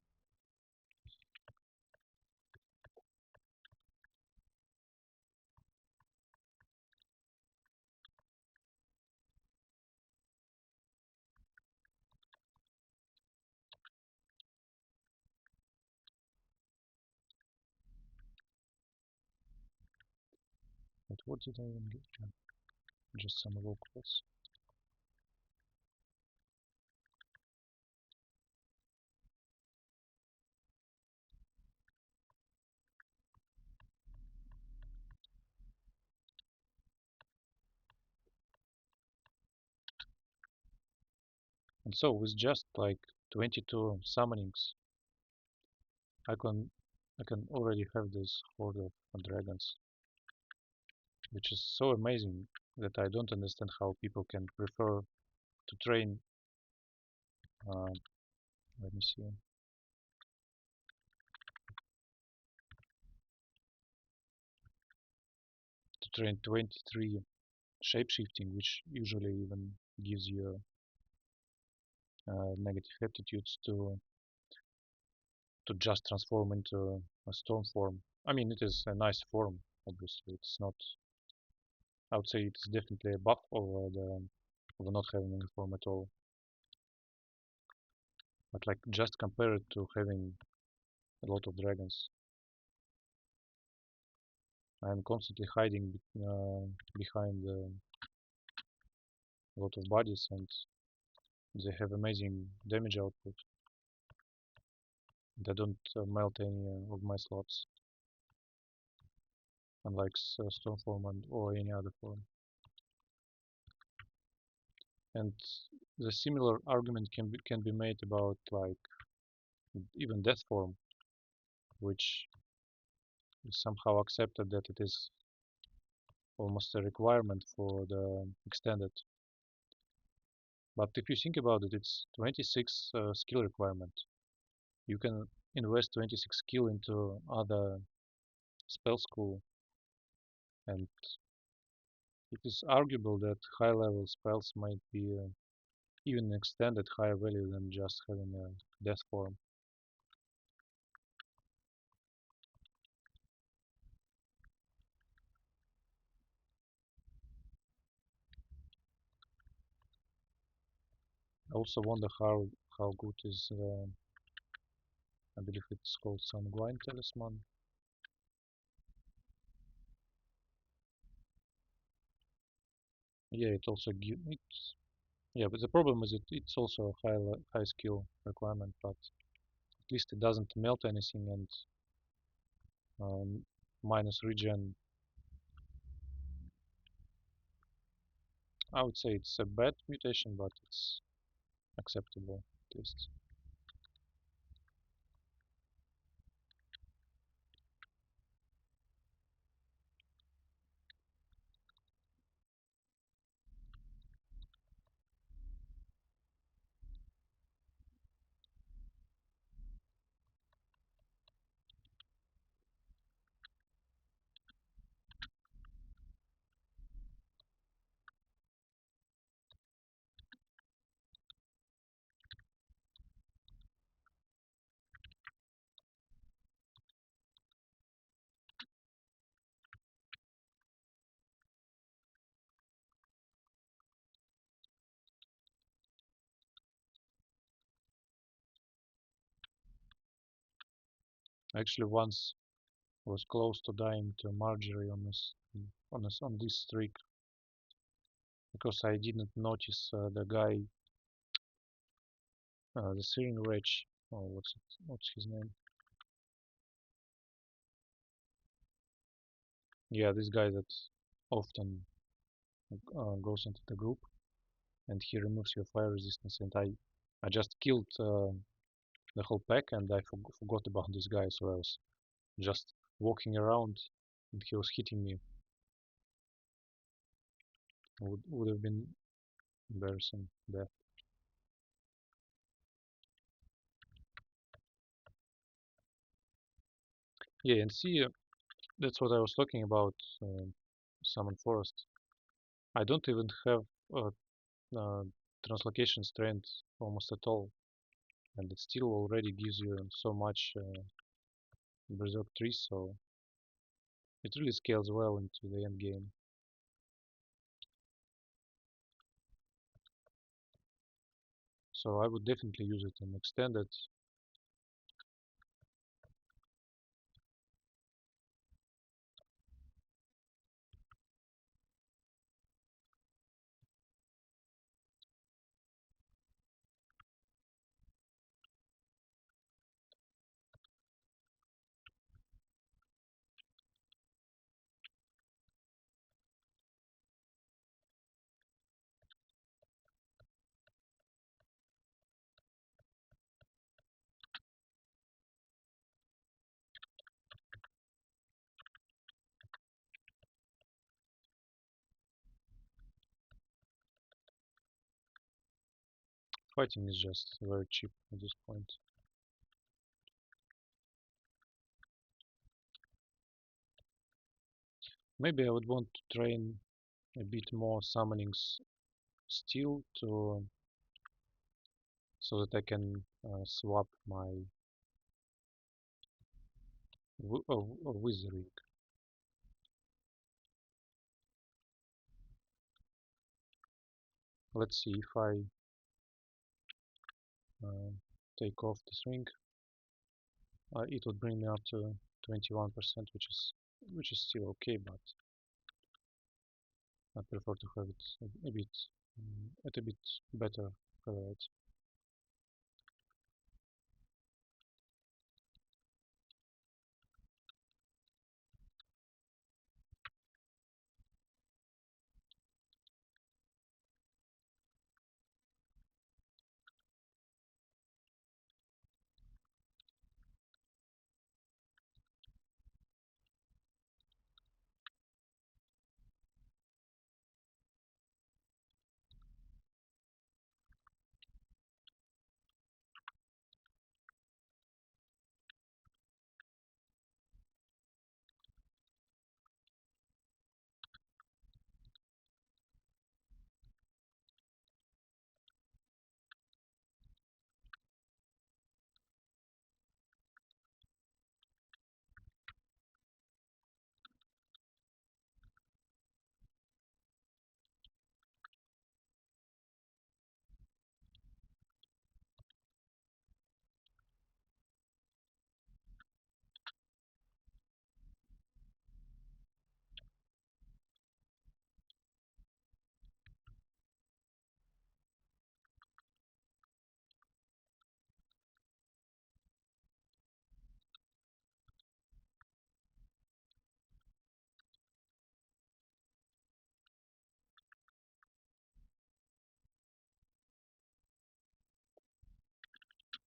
[SPEAKER 1] But what did I even get? Yeah, just some vocals. And so with just like 22 summonings, I can I can already have this horde of dragons, which is so amazing that I don't understand how people can prefer to train. Uh, Let me see. To train 23 shapeshifting, which usually even gives you negative aptitudes to just transform into a stone form. I mean, it is a nice form, obviously. It's not. I would say it's definitely a buff over the over not having any form at all. But like just compare it to having a lot of dragons. I'm constantly hiding behind a lot of bodies, and they have amazing damage output. They don't melt any of my slots, unlike Stoneform or any other form. And the similar argument can be made about like even Death Form, which is somehow accepted that it is almost a requirement for the extended. But if you think about it, it's 26 skill requirement. You can invest 26 skill into other spell school, and it is arguable that high level spells might be even extended higher value than just having a death form. I also wonder how good is I believe it's called Sanguine Talisman. Yeah, it also it's yeah, but the problem is it's also a high skill requirement, but at least it doesn't melt anything, and minus regen I would say it's a bad mutation, but it's acceptable at least. Actually, once was close to dying to Marjorie on this streak because I didn't notice the guy, the Syrian wretch. Oh, what's his name? Yeah, this guy that often goes into the group and he removes your fire resistance. And I just killed the whole pack and I forgot about this guy, so I was just walking around and he was hitting me. Would have been embarrassing death. Yeah, and see, that's what I was talking about. Summon Forest. I don't even have uh, translocation strength almost at all, and it still already gives you so much Berserk trees, so it really scales well into the end game. So I would definitely use it in extended. Fighting is just very cheap at this point. Maybe I would want to train a bit more summonings still to so that I can swap my wizarding. Let's see if I uh, take off this ring, it would bring me up to 21%, which is still okay, but I prefer to have it a bit at a bit better rate.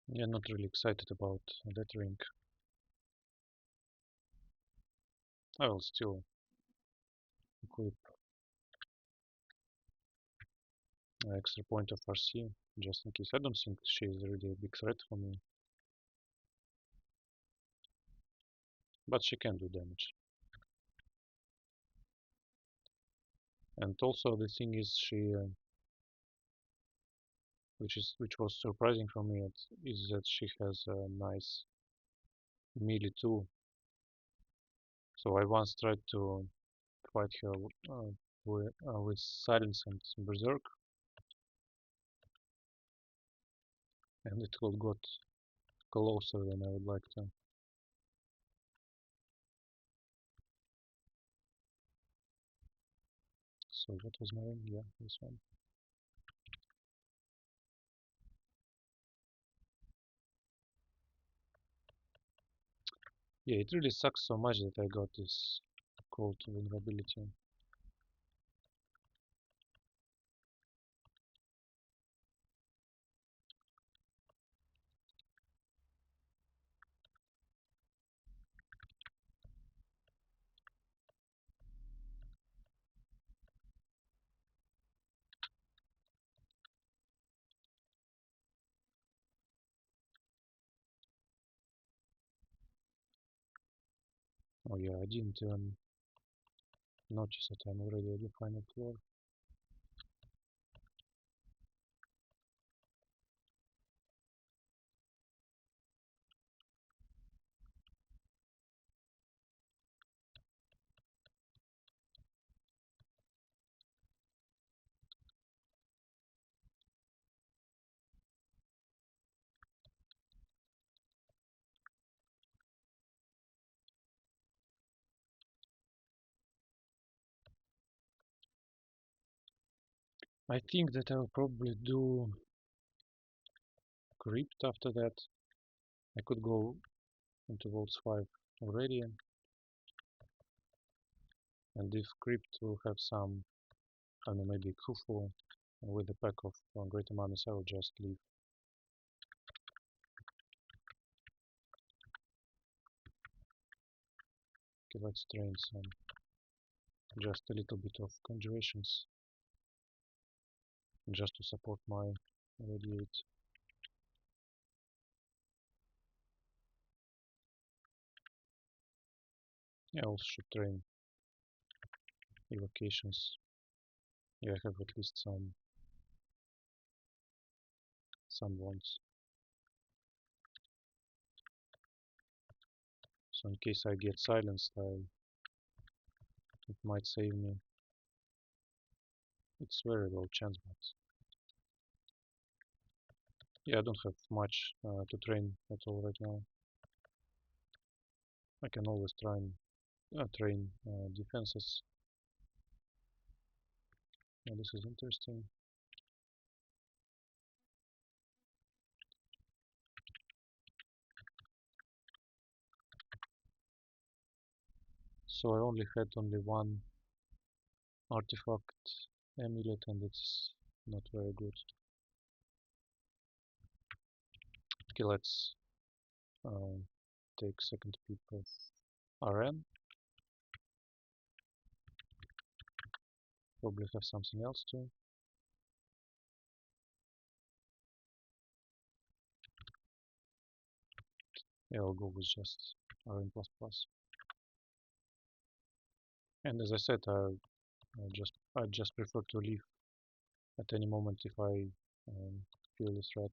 [SPEAKER 1] Yeah, not really excited about that ring. I will still equip extra point of RC just in case. I don't think she is really a big threat for me, but she can do damage. And also the thing is, which was surprising for me, is that she has a nice melee too. So I once tried to fight her with Silence and Berserk, and it all got closer than I would like to. So what was my ring? Yeah, this one. Yeah, it really sucks so much that I got this cold vulnerability. Oh yeah, I didn't even notice that I'm already at the final floor. I think that I'll probably do Crypt after that. I could go into Vaults 5 already, and if Crypt will have some, I don't know, maybe Khufu with a pack of Great Mummies, I will just leave. Okay, let's train some, just a little bit of Conjurations, just to support my Radiate. Yeah, I also should train Evocations. Yeah, I have at least some ones. So in case I get silenced, it might save me. It's very low chance, but yeah, I don't have much to train at all right now. I can always try and train defenses. Yeah, this is interesting. So I only had one artifact amulet, and it's not very good. Okay, let's uh, take second pick of RN. Probably have something else too. Yeah, I'll go with just RN++. And as I said, I just prefer to leave at any moment if I feel the threat.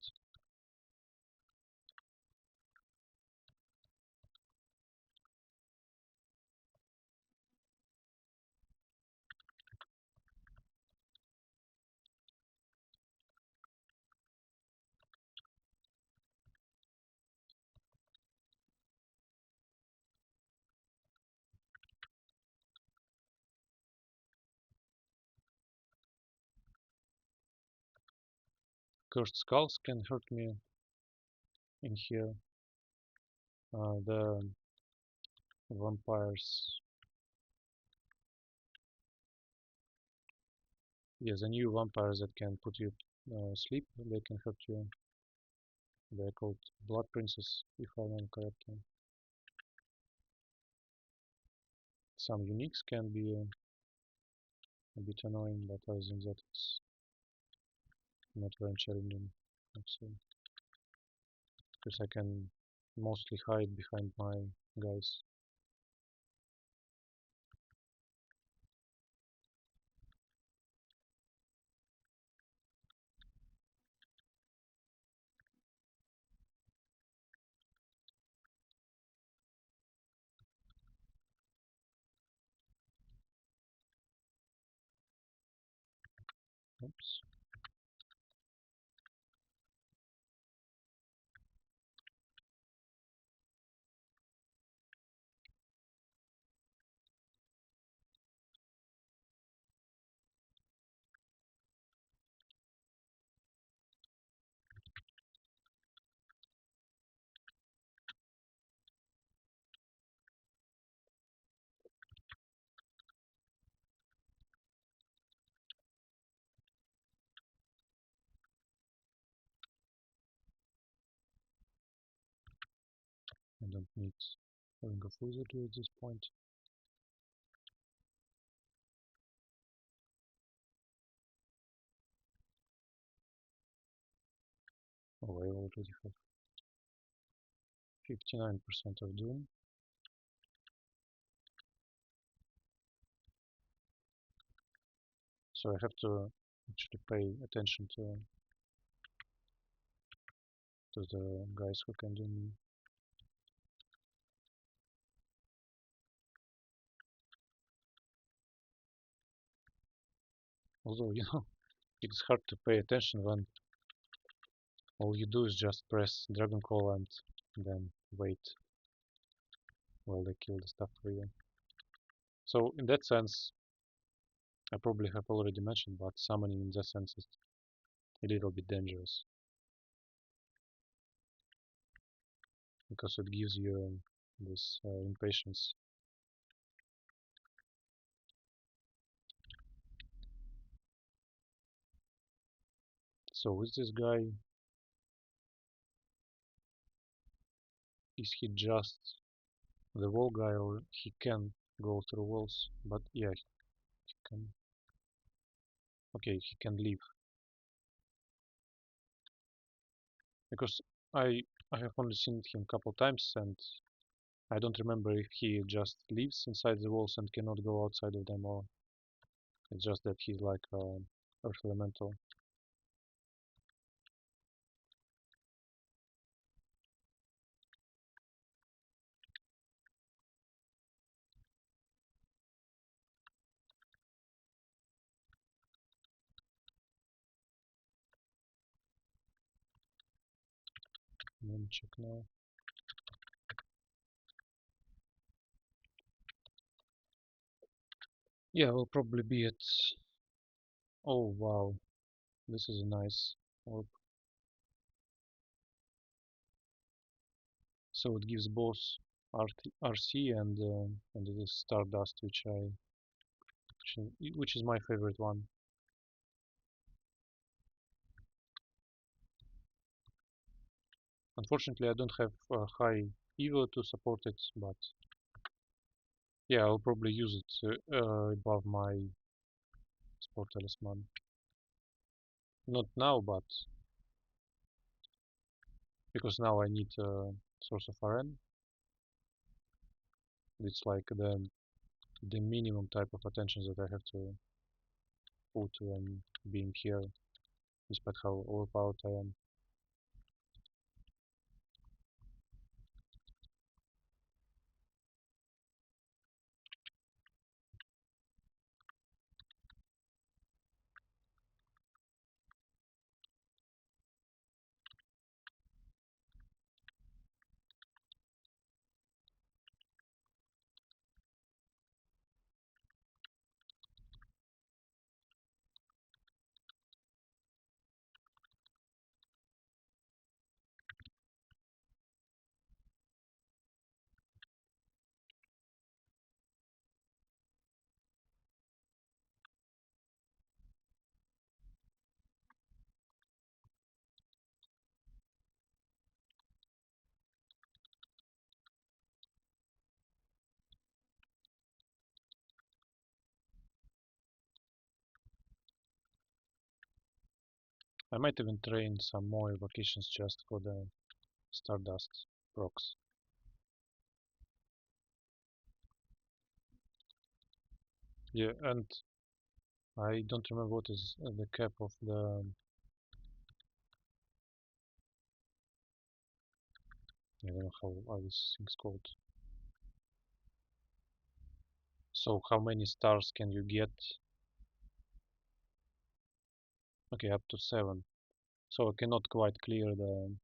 [SPEAKER 1] Cursed skulls can hurt me in here. The vampires, yeah, the new vampires that can put you sleep, they can hurt you. They're called blood princess, if I remember correctly. Some uniques can be a bit annoying, but other than that, it's not very challenging, I'd say. Because I can mostly hide behind my guys. Oops. I don't need Ring of Wizardry at this point. Oh, I already have 59% of Doom. So I have to actually pay attention to the guys who can do me. Although, it's hard to pay attention when all you do is just press Dragon Call and then wait while they kill the stuff for you. So in that sense, I probably have already mentioned, but summoning in that sense is a little bit dangerous because it gives you this impatience. So with this guy, is he just the wall guy or he can go through walls? But yeah, he can. Okay, he can leave because I I have only seen him a couple times and I don't remember if he just lives inside the walls and cannot go outside of them or it's just that he's like Earth Elemental. Let me check now. Yeah, we'll probably be at... Oh wow, this is a nice orb. So it gives both RC and it is Stardust, which is my favorite one. Unfortunately, I don't have high Evo to support it, but yeah, I'll probably use it above my Sport Talisman. Not now, but because now I need Source of RN. It's like the minimum type of attention that I have to put when being here, despite how overpowered I am. I might even train some more evocations just for the Stardust procs. Yeah, and I don't remember what is the cap of the... I don't know how are these things called. So how many stars can you get? Okay, up to 7. So I cannot quite clear the...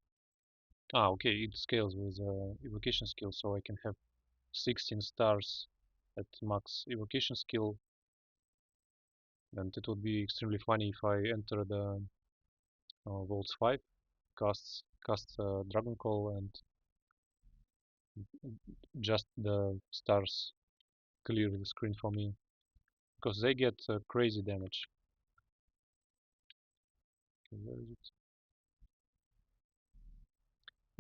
[SPEAKER 1] Ah, okay, it scales with evocation skill, so I can have 16 stars at max evocation skill, and it would be extremely funny if I enter the Worlds 5, cast Dragon Call, and just the stars clear the screen for me, because they get crazy damage. Okay, where is it?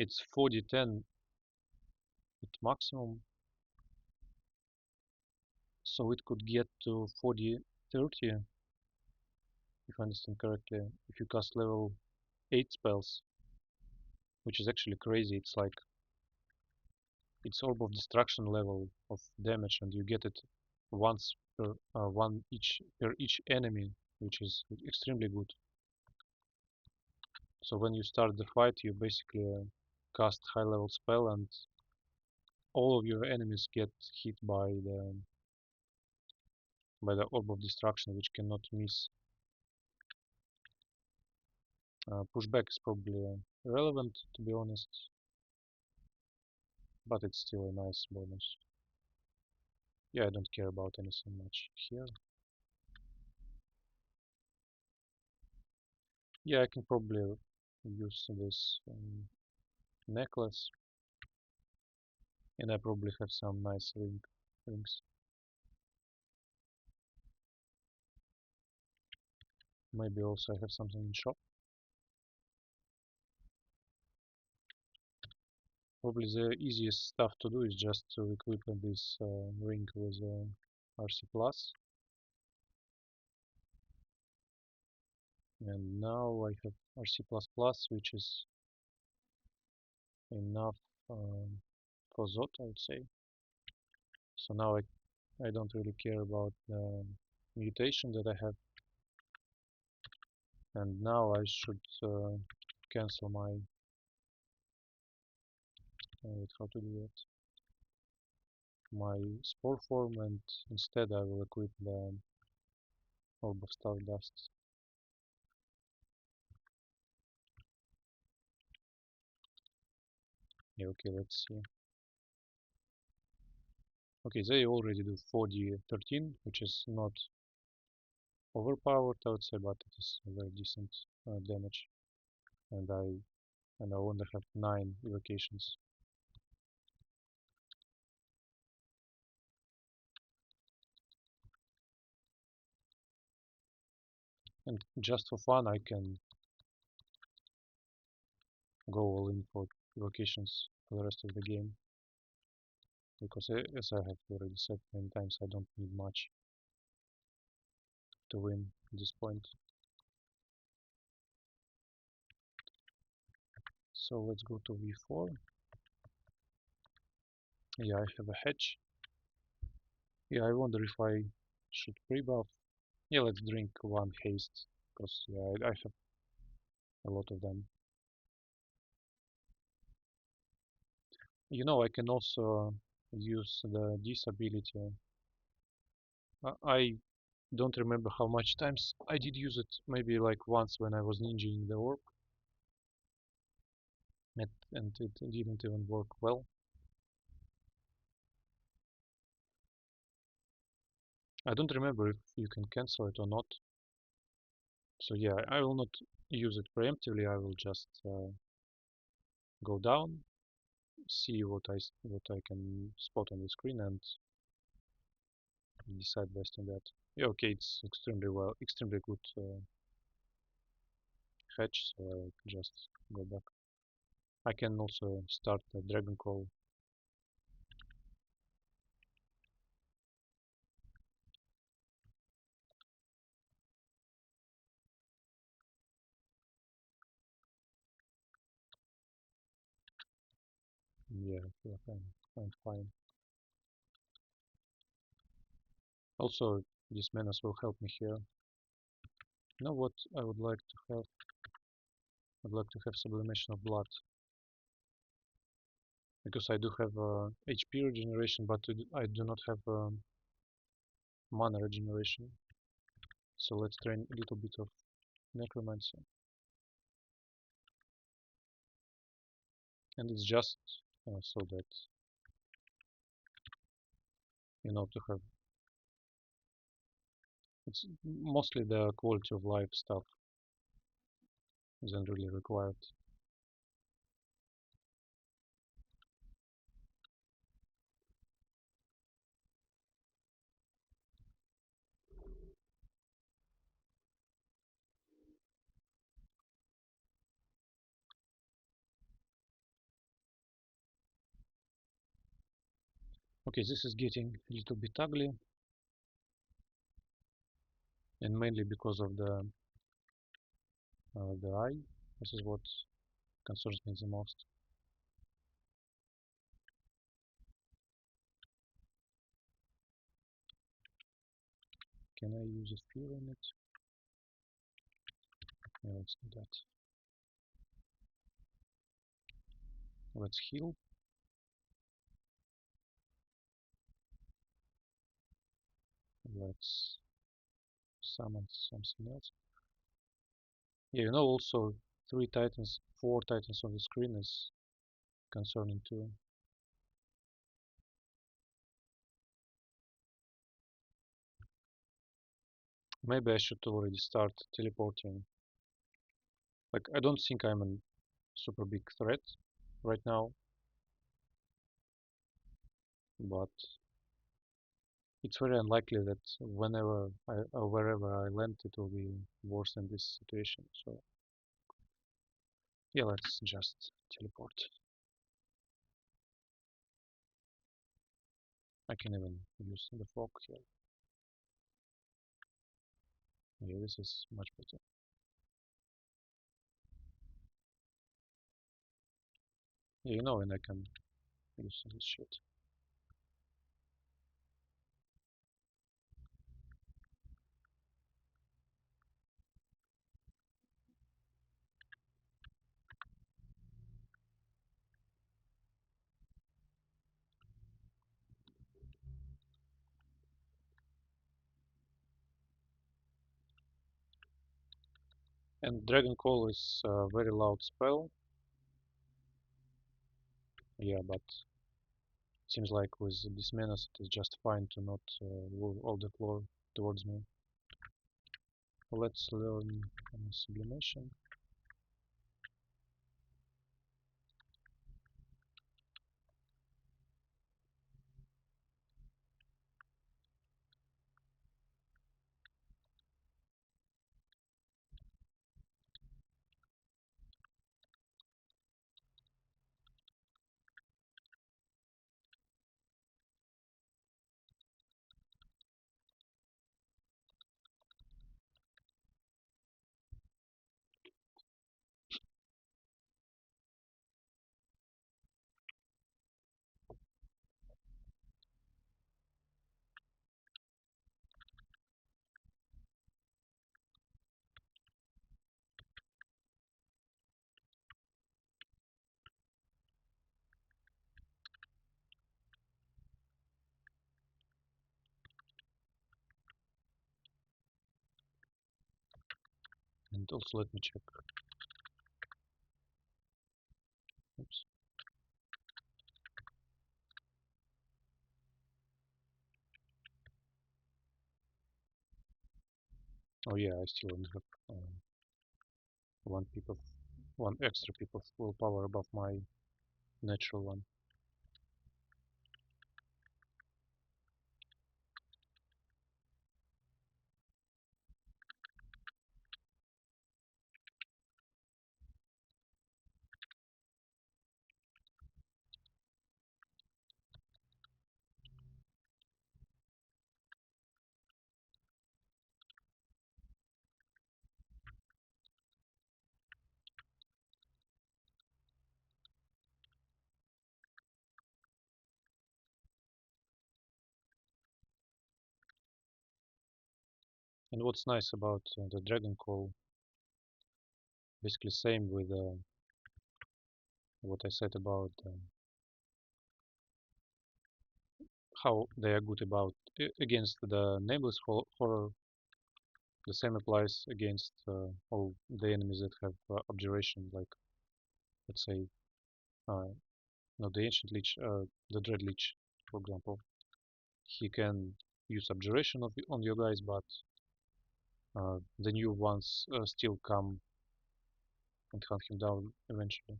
[SPEAKER 1] It's 4d10 at maximum, so it could get to 4d30, if I understand correctly, if you cast level 8 spells, which is actually crazy. It's like it's Orb of Destruction level of damage, and you get it once per each enemy, which is extremely good. So when you start the fight, you basically cast high level spell, and all of your enemies get hit by the Orb of Destruction, which cannot miss. Pushback is probably irrelevant, to be honest, but it's still a nice bonus. Yeah, I don't care about anything much here. Yeah, I can probably use this necklace, and I probably have some nice rings. Maybe also I have something in shop. Probably the easiest stuff to do is just to equip this ring with RC plus, and now I have RC plus plus, which is enough for Zot, I would say. So now I don't really care about the mutation that I have, and now I should cancel my how to do that, my spore form, and instead I will equip the Orb of Stardust. Yeah, okay, let's see. Okay, they already do 4d13, which is not overpowered, I would say, but it is a very decent damage. And I only have 9 evocations. And just for fun, I can go all in for evocations for the rest of the game, because as I have already said many times, I don't need much to win at this point. So let's go to v4. Yeah, I have a hedge. Yeah, I wonder if I should pre-buff. Yeah, let's drink one haste, because yeah, I have a lot of them. You know, I can also use the disability. I don't remember how much times I did use it. Maybe like once when I was ninjaing the orb, and it didn't even work well. I don't remember if you can cancel it or not. So yeah, I will not use it preemptively. I will just go down, see what I can spot on the screen, and decide based on that. Yeah, okay, it's extremely good fetch, so I'll just go back. I can also start the Dragon Call. Yeah, I feel like I'm fine. Also, this menace will help me here. You know what I would like to have? I'd like to have sublimation of blood. Because I do have HP regeneration, but I do not have mana regeneration. So let's train a little bit of necromancy. And it's just so that, you know, to have, it's mostly the quality of life stuff isn't really required. Okay, this is getting a little bit ugly, and mainly because of the eye. This is what concerns me the most. Can I use a sphere on it? Yeah, let's do that. Let's heal. Let's summon something else. Yeah, you know, also 3 titans, 4 titans on the screen is concerning too. Maybe I should already start teleporting. Like, I don't think I'm a super big threat right now, but it's very unlikely that whenever or wherever I land, it will be worse than this situation. So yeah, let's just teleport. I can even use the fog here. Yeah, this is much better. Yeah, you know, and I can use this shit. And Dragon Call is a very loud spell. Yeah, but it seems like with this menace it is just fine to not move all the floor towards me. Let's learn sublimation. And also let me check. Oops. Oh yeah, I still only have one people, one extra people willpower above my natural one. And what's nice about the Dragon Call, basically same with what I said about how they are good about against the nameless horror. The same applies against all the enemies that have abjuration, like let's say uh, not the ancient lich, the dread lich, for example. He can use abjuration on your guys, but the new ones still come and hunt him down eventually.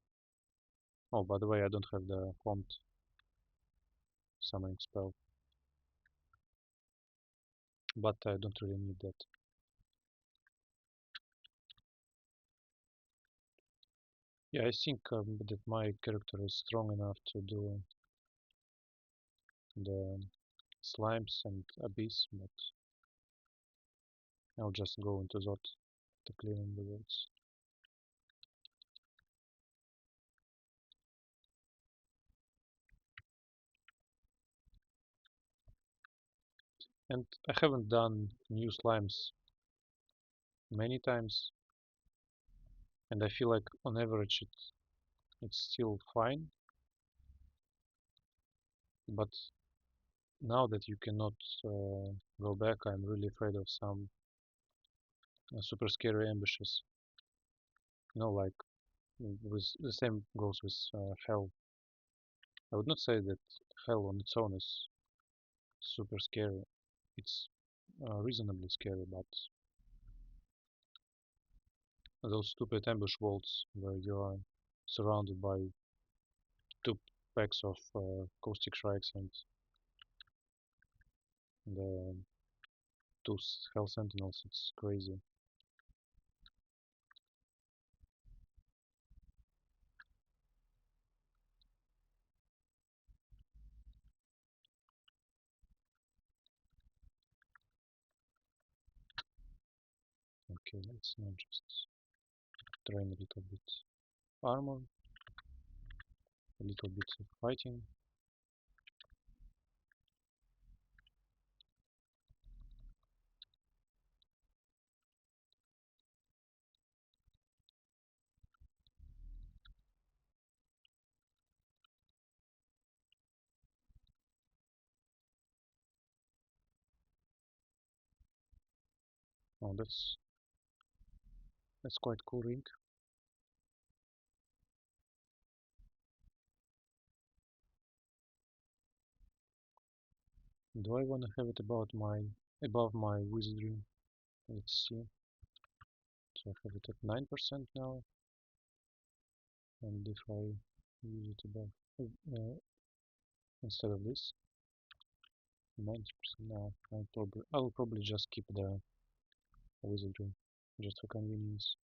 [SPEAKER 1] Oh, by the way, I don't have the prompt summoning spell, but I don't really need that. Yeah, I think that my character is strong enough to do the slimes and abyss, but I'll just go into that to clear in the words. And I haven't done new slimes many times, and I feel like on average it's still fine, but now that you cannot go back, I'm really afraid of some super scary ambushes. You know, like with the same goes with hell. I would not say that hell on its own is super scary. It's reasonably scary, but those stupid ambush vaults where you are surrounded by two packs of caustic shrikes and the two hell sentinels, it's crazy. Okay, let's now just train a little bit armor, a little bit of fighting. Oh, that's quite cool ring. Do I want to have it above my wizardry? Let's see. So I have it at 9% now, and if I use it above instead of this 90% now, I'll probably just keep the wizardry just for convenience.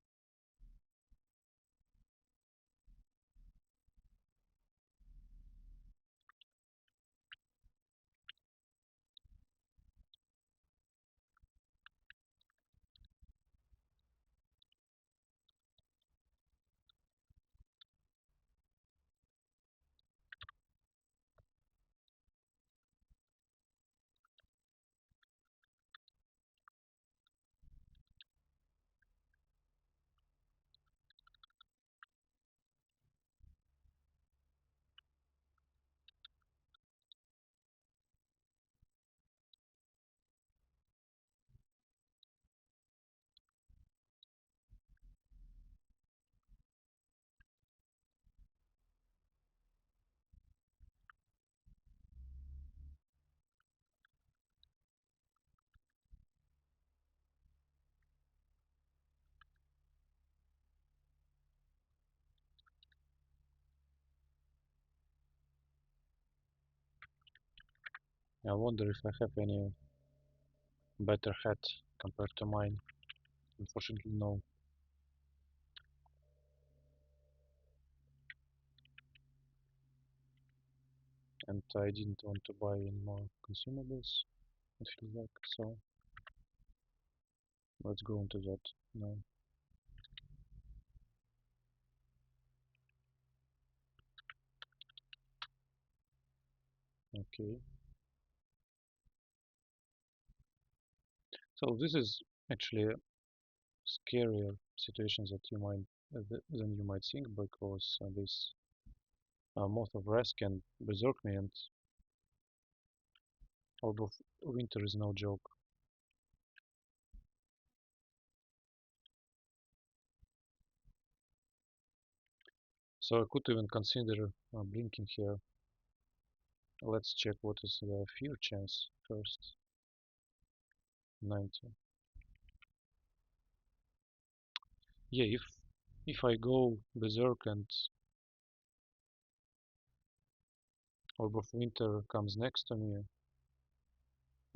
[SPEAKER 1] I wonder if I have any better hat compared to mine. Unfortunately, no. And I didn't want to buy any more consumables, it feels like, so let's go into that now. Okay. So this is actually scarier situations that you might than you might think, because this Moth of Wrath can berserk me, and Orb of Winter is no joke. So I could even consider blinking here. Let's check what is the fear chance first. 90. Yeah, if I go berserk and Orb of Winter comes next to me,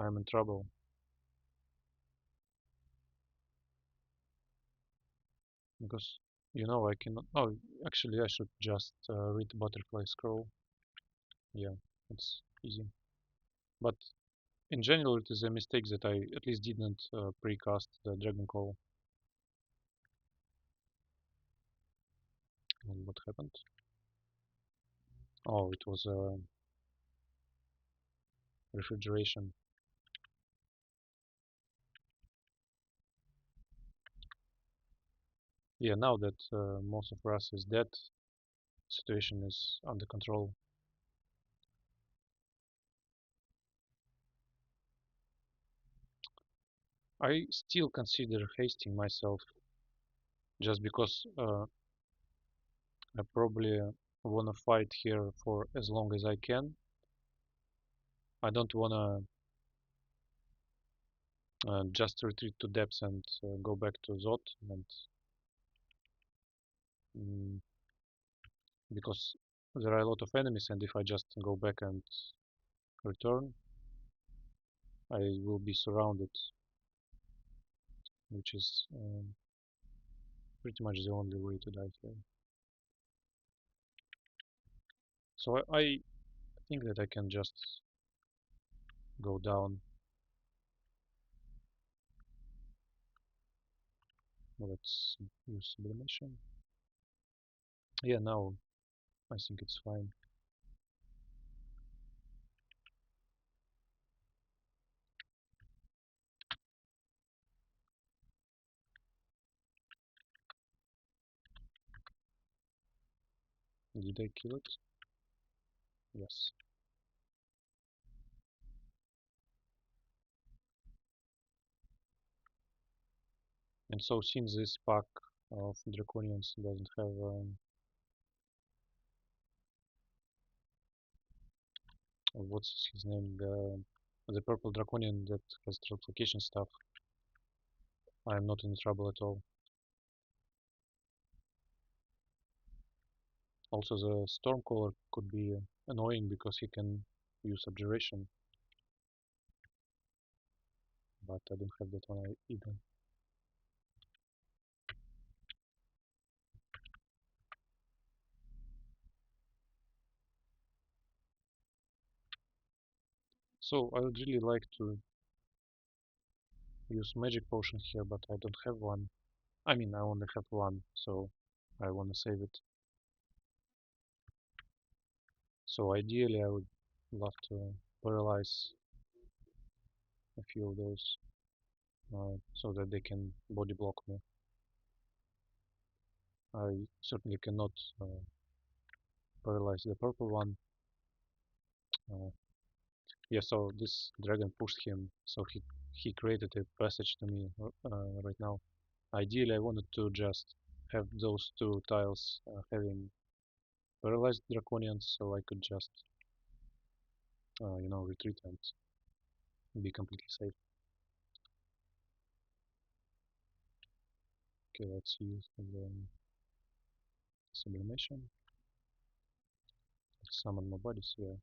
[SPEAKER 1] I'm in trouble. Because, I cannot. Oh, actually, I should just read Butterfly Scroll. Yeah, it's easy. But in general, it is a mistake that I at least didn't precast the Dragon Call. And what happened? Oh, it was refrigeration. Yeah, now that most of Russ is dead, situation is under control. I still consider hasting myself just because I probably wanna fight here for as long as I can. I don't wanna just retreat to depths and go back to Zot, and mm, because there are a lot of enemies, and if I just go back and return, I will be surrounded, which is pretty much the only way to die here. So I think that I can just go down. Let's use sublimation. Yeah, now I think it's fine. Did I kill it? Yes. And so since this pack of Draconians doesn't have what's his name, the purple Draconian that has translocation stuff, I'm not in trouble at all. Also, the Stormcaller could be annoying because he can use Abjuration, but I don't have that one either. So I would really like to use Magic Potion here, but I don't have one. I mean, I only have one, so I want to save it. So ideally, I would love to paralyze a few of those so that they can body block me. I certainly cannot paralyze the purple one. Uh, yeah, so this dragon pushed him, so he created a passage to me right now. Ideally, I wanted to just have those two tiles having paralyzed draconians, so I could just retreat and be completely safe. Okay, let's use the sublimation. Let's summon more bodies. Yeah,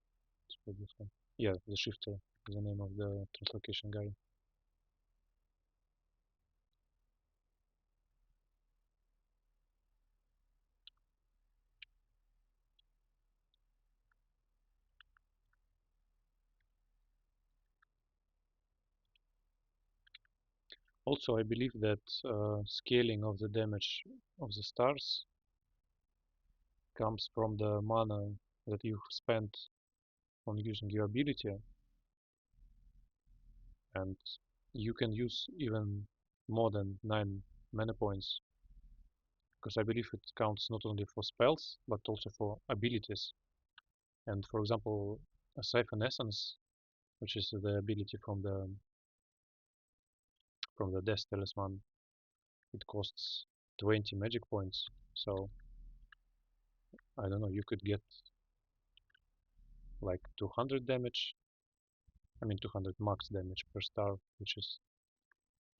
[SPEAKER 1] it's probably fine. Yeah, the shifter is the name of the translocation guy. Also, I believe that scaling of the damage of the stars comes from the mana that you spent on using your ability, and you can use even more than 9 mana points, because I believe it counts not only for spells but also for abilities. And for example, a Siphon Essence, which is the ability from the Death Talisman, it costs 20 magic points. So I don't know, you could get like 200 damage. I mean 200 max damage per star, which is,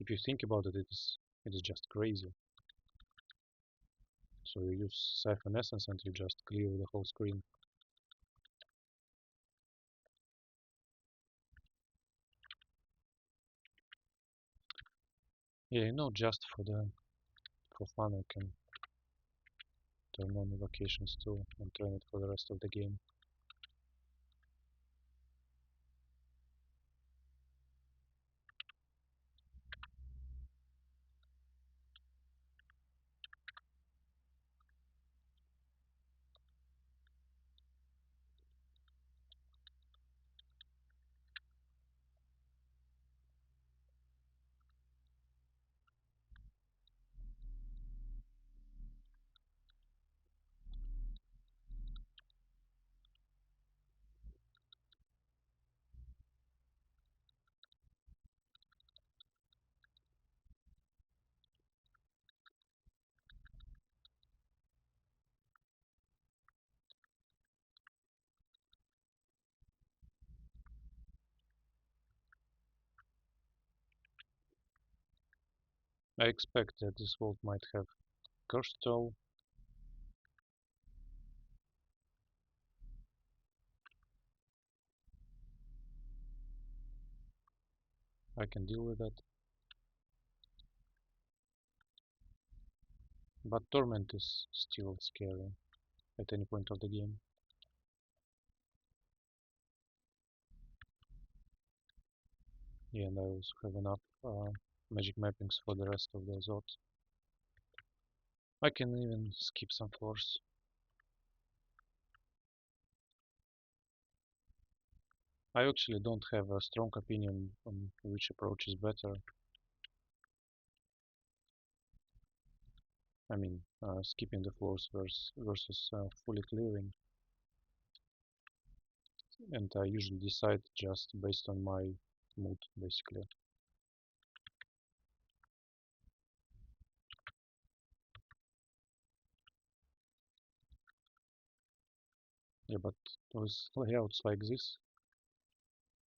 [SPEAKER 1] if you think about it, it is just crazy. So you use Siphon Essence and you just clear the whole screen. Yeah, you know, just for fun I can turn on evocations too and train it for the rest of the game. I expect that this world might have Cursed Toll. I can deal with that. But Torment is still scary at any point of the game. Yeah, and I also have enough magic mappings for the rest of the Zod. I can even skip some floors. I actually don't have a strong opinion on which approach is better. I mean, skipping the floors versus fully clearing. And I usually decide just based on my mood, basically. Yeah, but with layouts like this,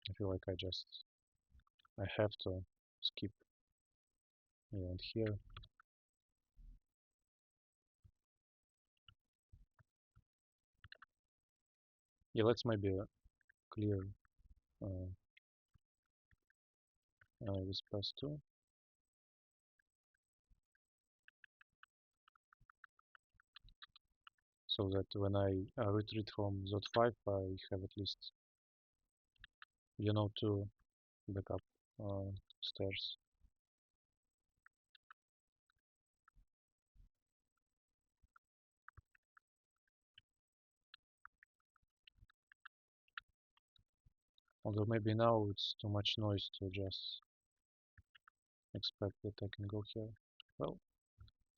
[SPEAKER 1] I feel like I have to skip. Yeah, and here, yeah, let's maybe clear uh, this pass too, so that when I retreat from Zod 5, I have at least, you know, two backup stairs. Although maybe now it's too much noise to just expect that I can go here. Well,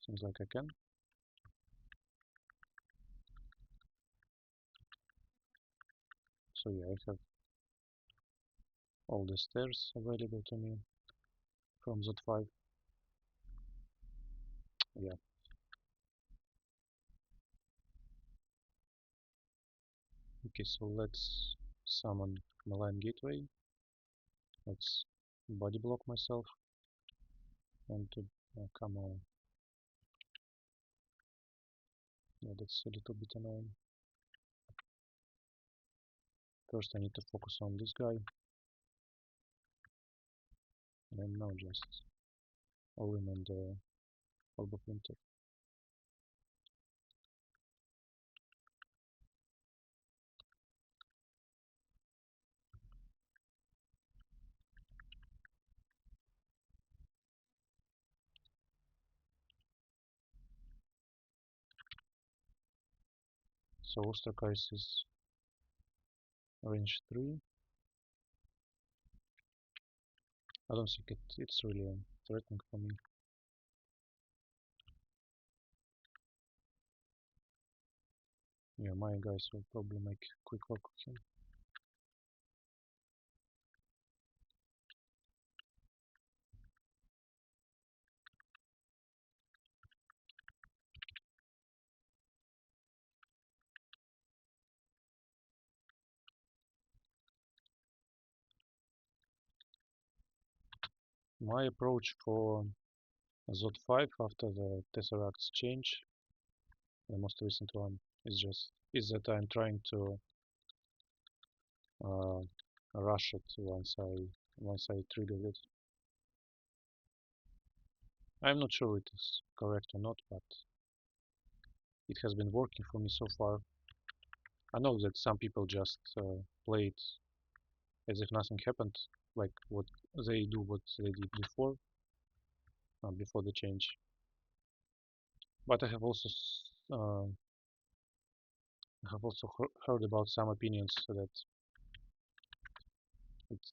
[SPEAKER 1] seems like I can. So yeah, I have all the stairs available to me from Zod 5. Yeah, okay, so let's summon Malign Gateway. Let's body block myself and to come on. Yeah, that's a little bit annoying. First I need to focus on this guy, and now just all in on the Orb of Winter. So Ostrakize is range 3, I don't think it's really threatening for me. Yeah, my guys will probably make quick work of him. My approach for Zod 5 after the Tesseract's change, the most recent one, is that I'm trying to uh, rush it once I trigger it. I'm not sure it is correct or not, but it has been working for me so far. I know that some people just play it as if nothing happened, like what they did before the change. But I have also heard about some opinions that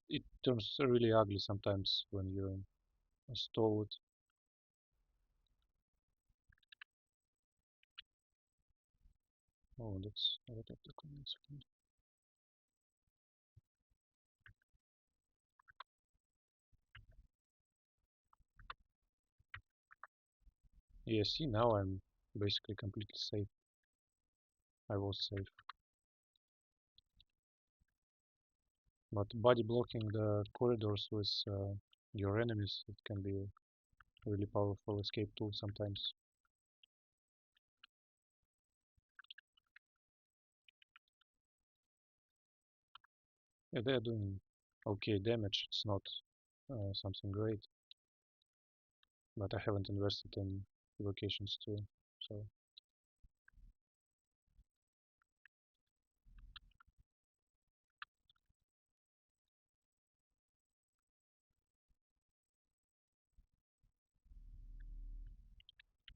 [SPEAKER 1] it turns really ugly sometimes when you stall it. Oh, that's a lot of documents. Yeah, see, now I'm basically completely safe. I was safe. But body blocking the corridors with your enemies, it can be a really powerful escape tool sometimes. Yeah, they're doing okay damage. It's not something great, but I haven't invested in evocations too. So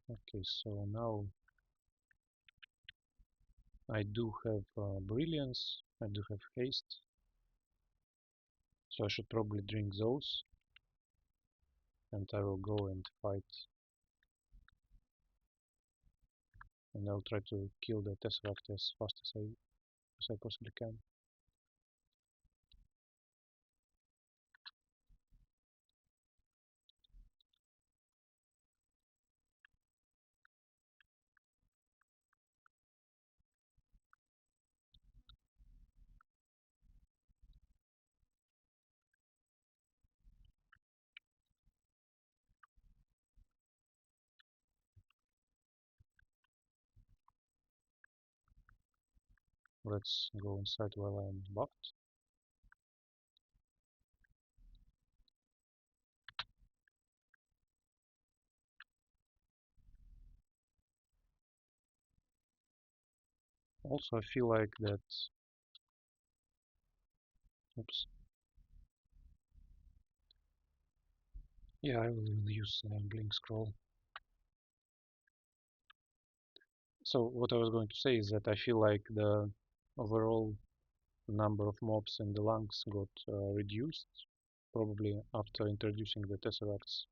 [SPEAKER 1] okay, so now I do have brilliance. I do have haste, so I should probably drink those, and I will go and fight, and I'll try to kill the Tesseract as fast as I possibly can. Let's go inside while I'm buffed. Also, I feel like that. Oops. Yeah, I will use blink scroll. So what I was going to say is that I feel like the overall number of mobs in the lungs got reduced, probably after introducing the Tesseracts.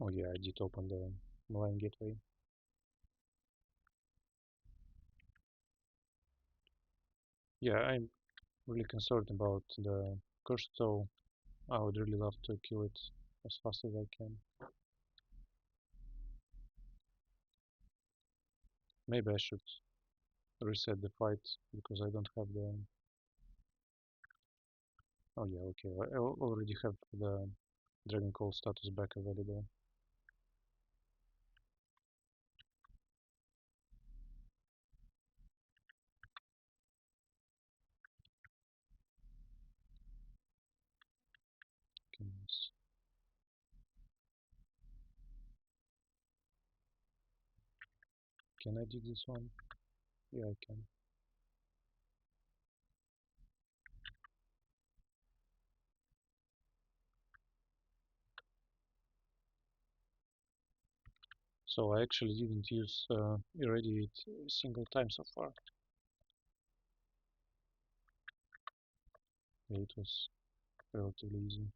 [SPEAKER 1] Oh yeah, I did open the malign gateway. Yeah, I'm really concerned about the curse, so I would really love to kill it as fast as I can. Maybe I should reset the fight because I don't have the. Oh yeah, okay. I already have the Dragon Call status back available. Okay, nice. Can I do this one? Yeah, I can. So I actually didn't use irradiate a single time so far. Yeah, it was relatively easy.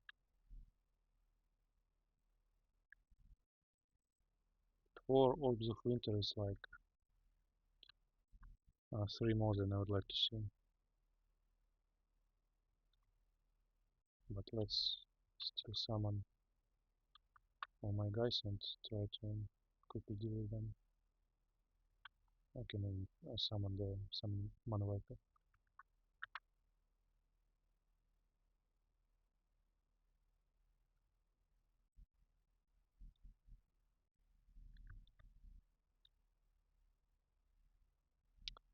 [SPEAKER 1] 4 orbs of winter is like 3 more than I would like to see. But let's still summon all my guys and try to quickly deal with them. I can even summon some mana wiper.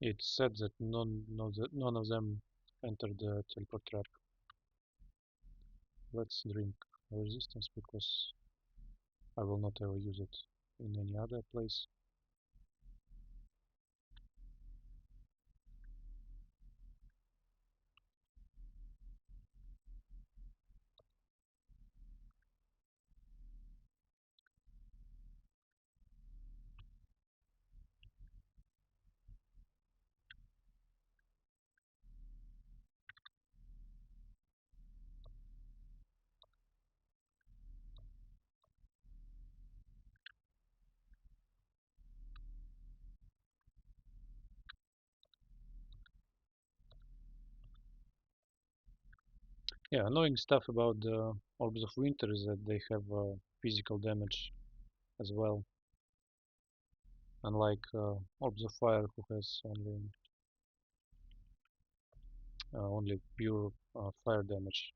[SPEAKER 1] It said that none of them entered the teleport trap. Let's drink resistance because I will not ever use it in any other place. Yeah, annoying stuff about the Orbs of Winter is that they have physical damage as well, unlike Orbs of Fire, who has only pure fire damage.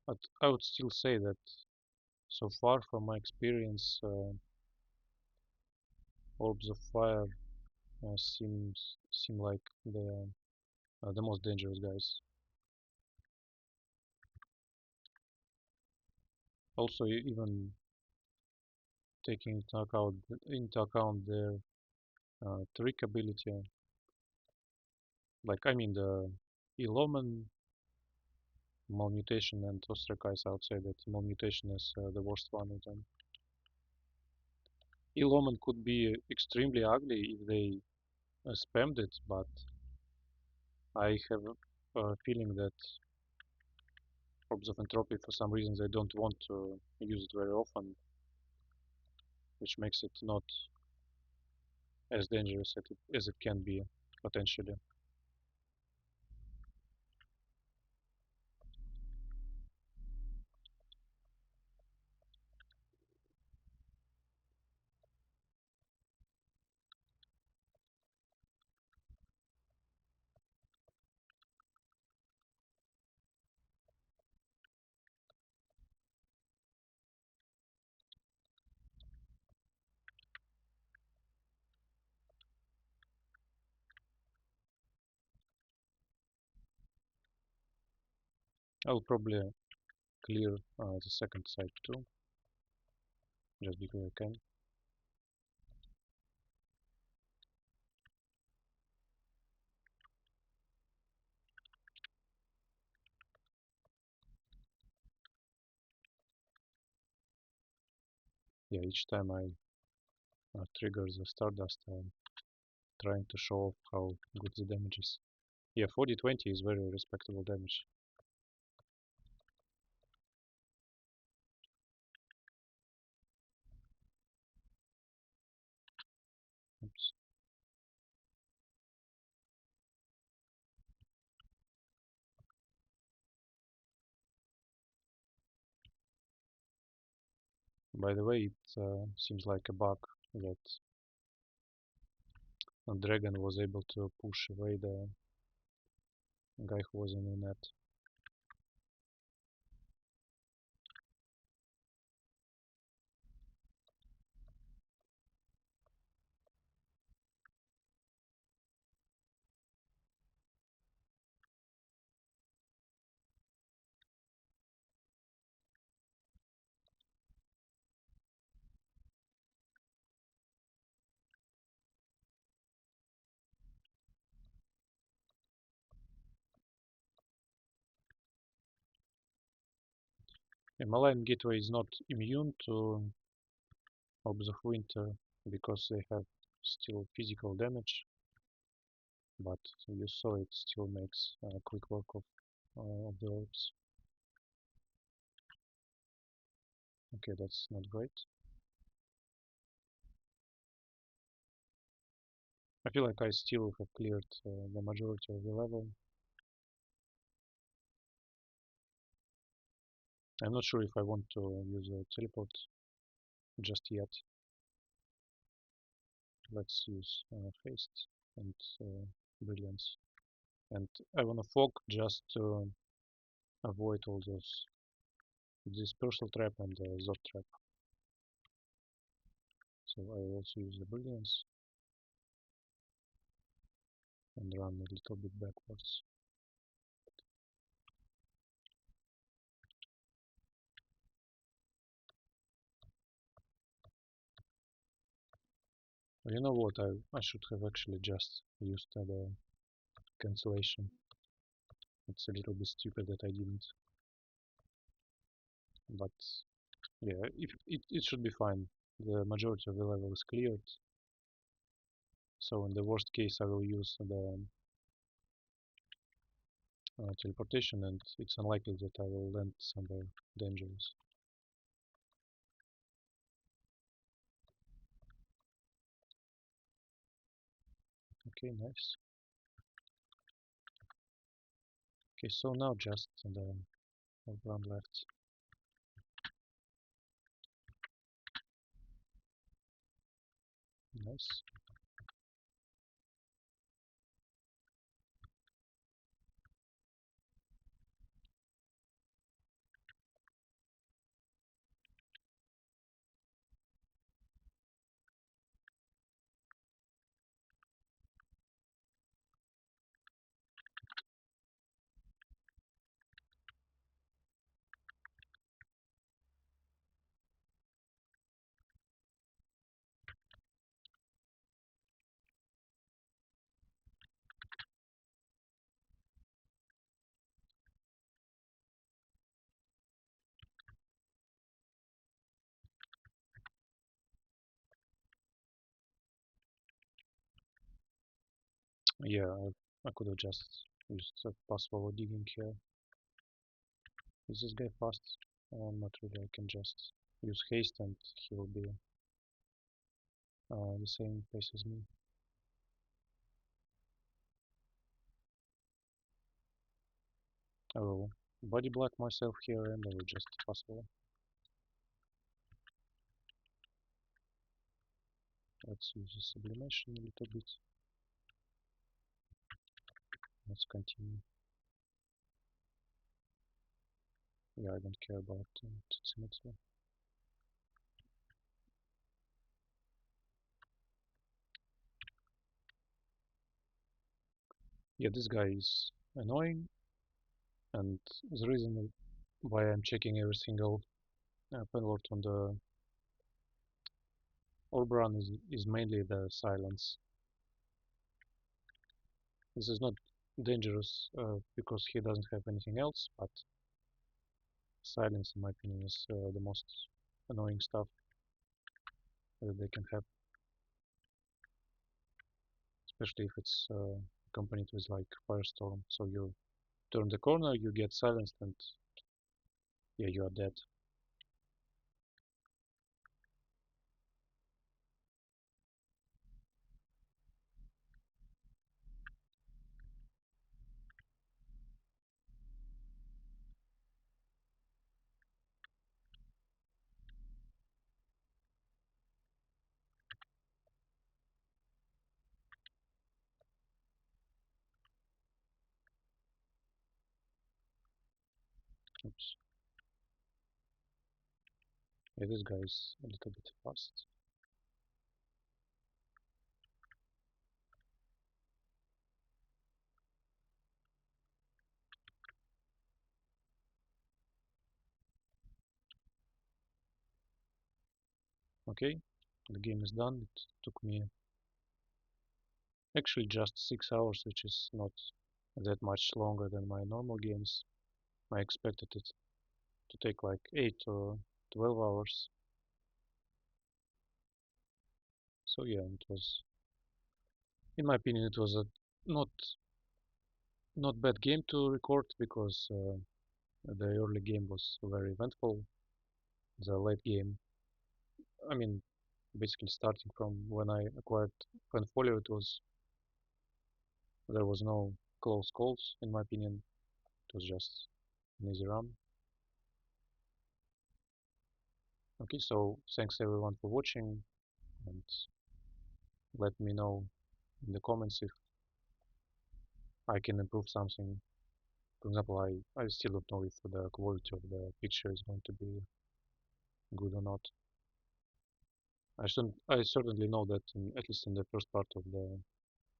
[SPEAKER 1] But I would still say that so far, from my experience, Orbs of Fire seem like the most dangerous guys. Also, even taking into account their trick ability, like I mean the Eloman malmutation and ostrakize, I would say that malmutation is the worst one of them. Eloman could be extremely ugly if they spammed it, but I have a feeling that Orbs of Entropy, for some reason, they don't want to use it very often, which makes it not as dangerous as it can be potentially. I'll probably clear the second side too, just because I can. Yeah, each time I trigger the Stardust, I'm trying to show off how good the damage is. Yeah, 40-20 is very respectable damage. Oops. By the way, it seems like a bug that a dragon was able to push away the guy who was in the net. A malign gateway is not immune to Orbs of Winter because they have still physical damage, but you saw it still makes quick work of the orbs. Okay, that's not great. I feel like I still have cleared the majority of the level. I'm not sure if I want to use a teleport just yet. Let's use haste and brilliance. And I want to fog just to avoid all those dispersal trap and the Zod trap. So I will also use the brilliance and run a little bit backwards. You know what, I should have actually just used the cancellation. It's a little bit stupid that I didn't. But yeah, if it should be fine. The majority of the level is cleared. So in the worst case I will use the teleportation, and it's unlikely that I will land somewhere dangerous. Okay, nice. Okay, so now just the ground left. Nice. Yeah, I could have just used a pass forward digging here. Is this guy fast? Not really. I can just use haste and he will be the same pace as me. I will body block myself here and I will just pass forward. Let's use the sublimation a little bit. Let's continue. Yeah, I don't care about Tsumitsu. Yeah, this guy is annoying, and the reason why I'm checking every single penalty on the orb run is mainly the silence. This is not dangerous because he doesn't have anything else, but silence, in my opinion, is the most annoying stuff that they can have, especially if it's accompanied with like firestorm. So you turn the corner, you get silenced, and yeah, you are dead. Oops. Yeah, this guy is a little bit fast. Okay, the game is done. It took me actually just 6 hours, which is not that much longer than my normal games. I expected it to take like 8 or 12 hours. So yeah, it was, in my opinion, it was a not not bad game to record because the early game was very eventful. The late game, I mean, basically starting from when I acquired Fanfolio, it was there was no close calls in my opinion. It was just an easy run. Okay, so thanks everyone for watching, and let me know in the comments if I can improve something. For example, I still don't know if the quality of the picture is going to be good or not. I certainly know that at least in the first part of the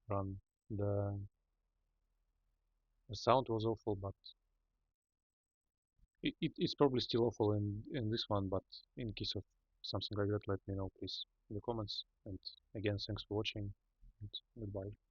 [SPEAKER 1] run, the, the sound was awful, but it's probably still awful in this one. But in case of something like that, let me know please in the comments. And again, thanks for watching, and goodbye.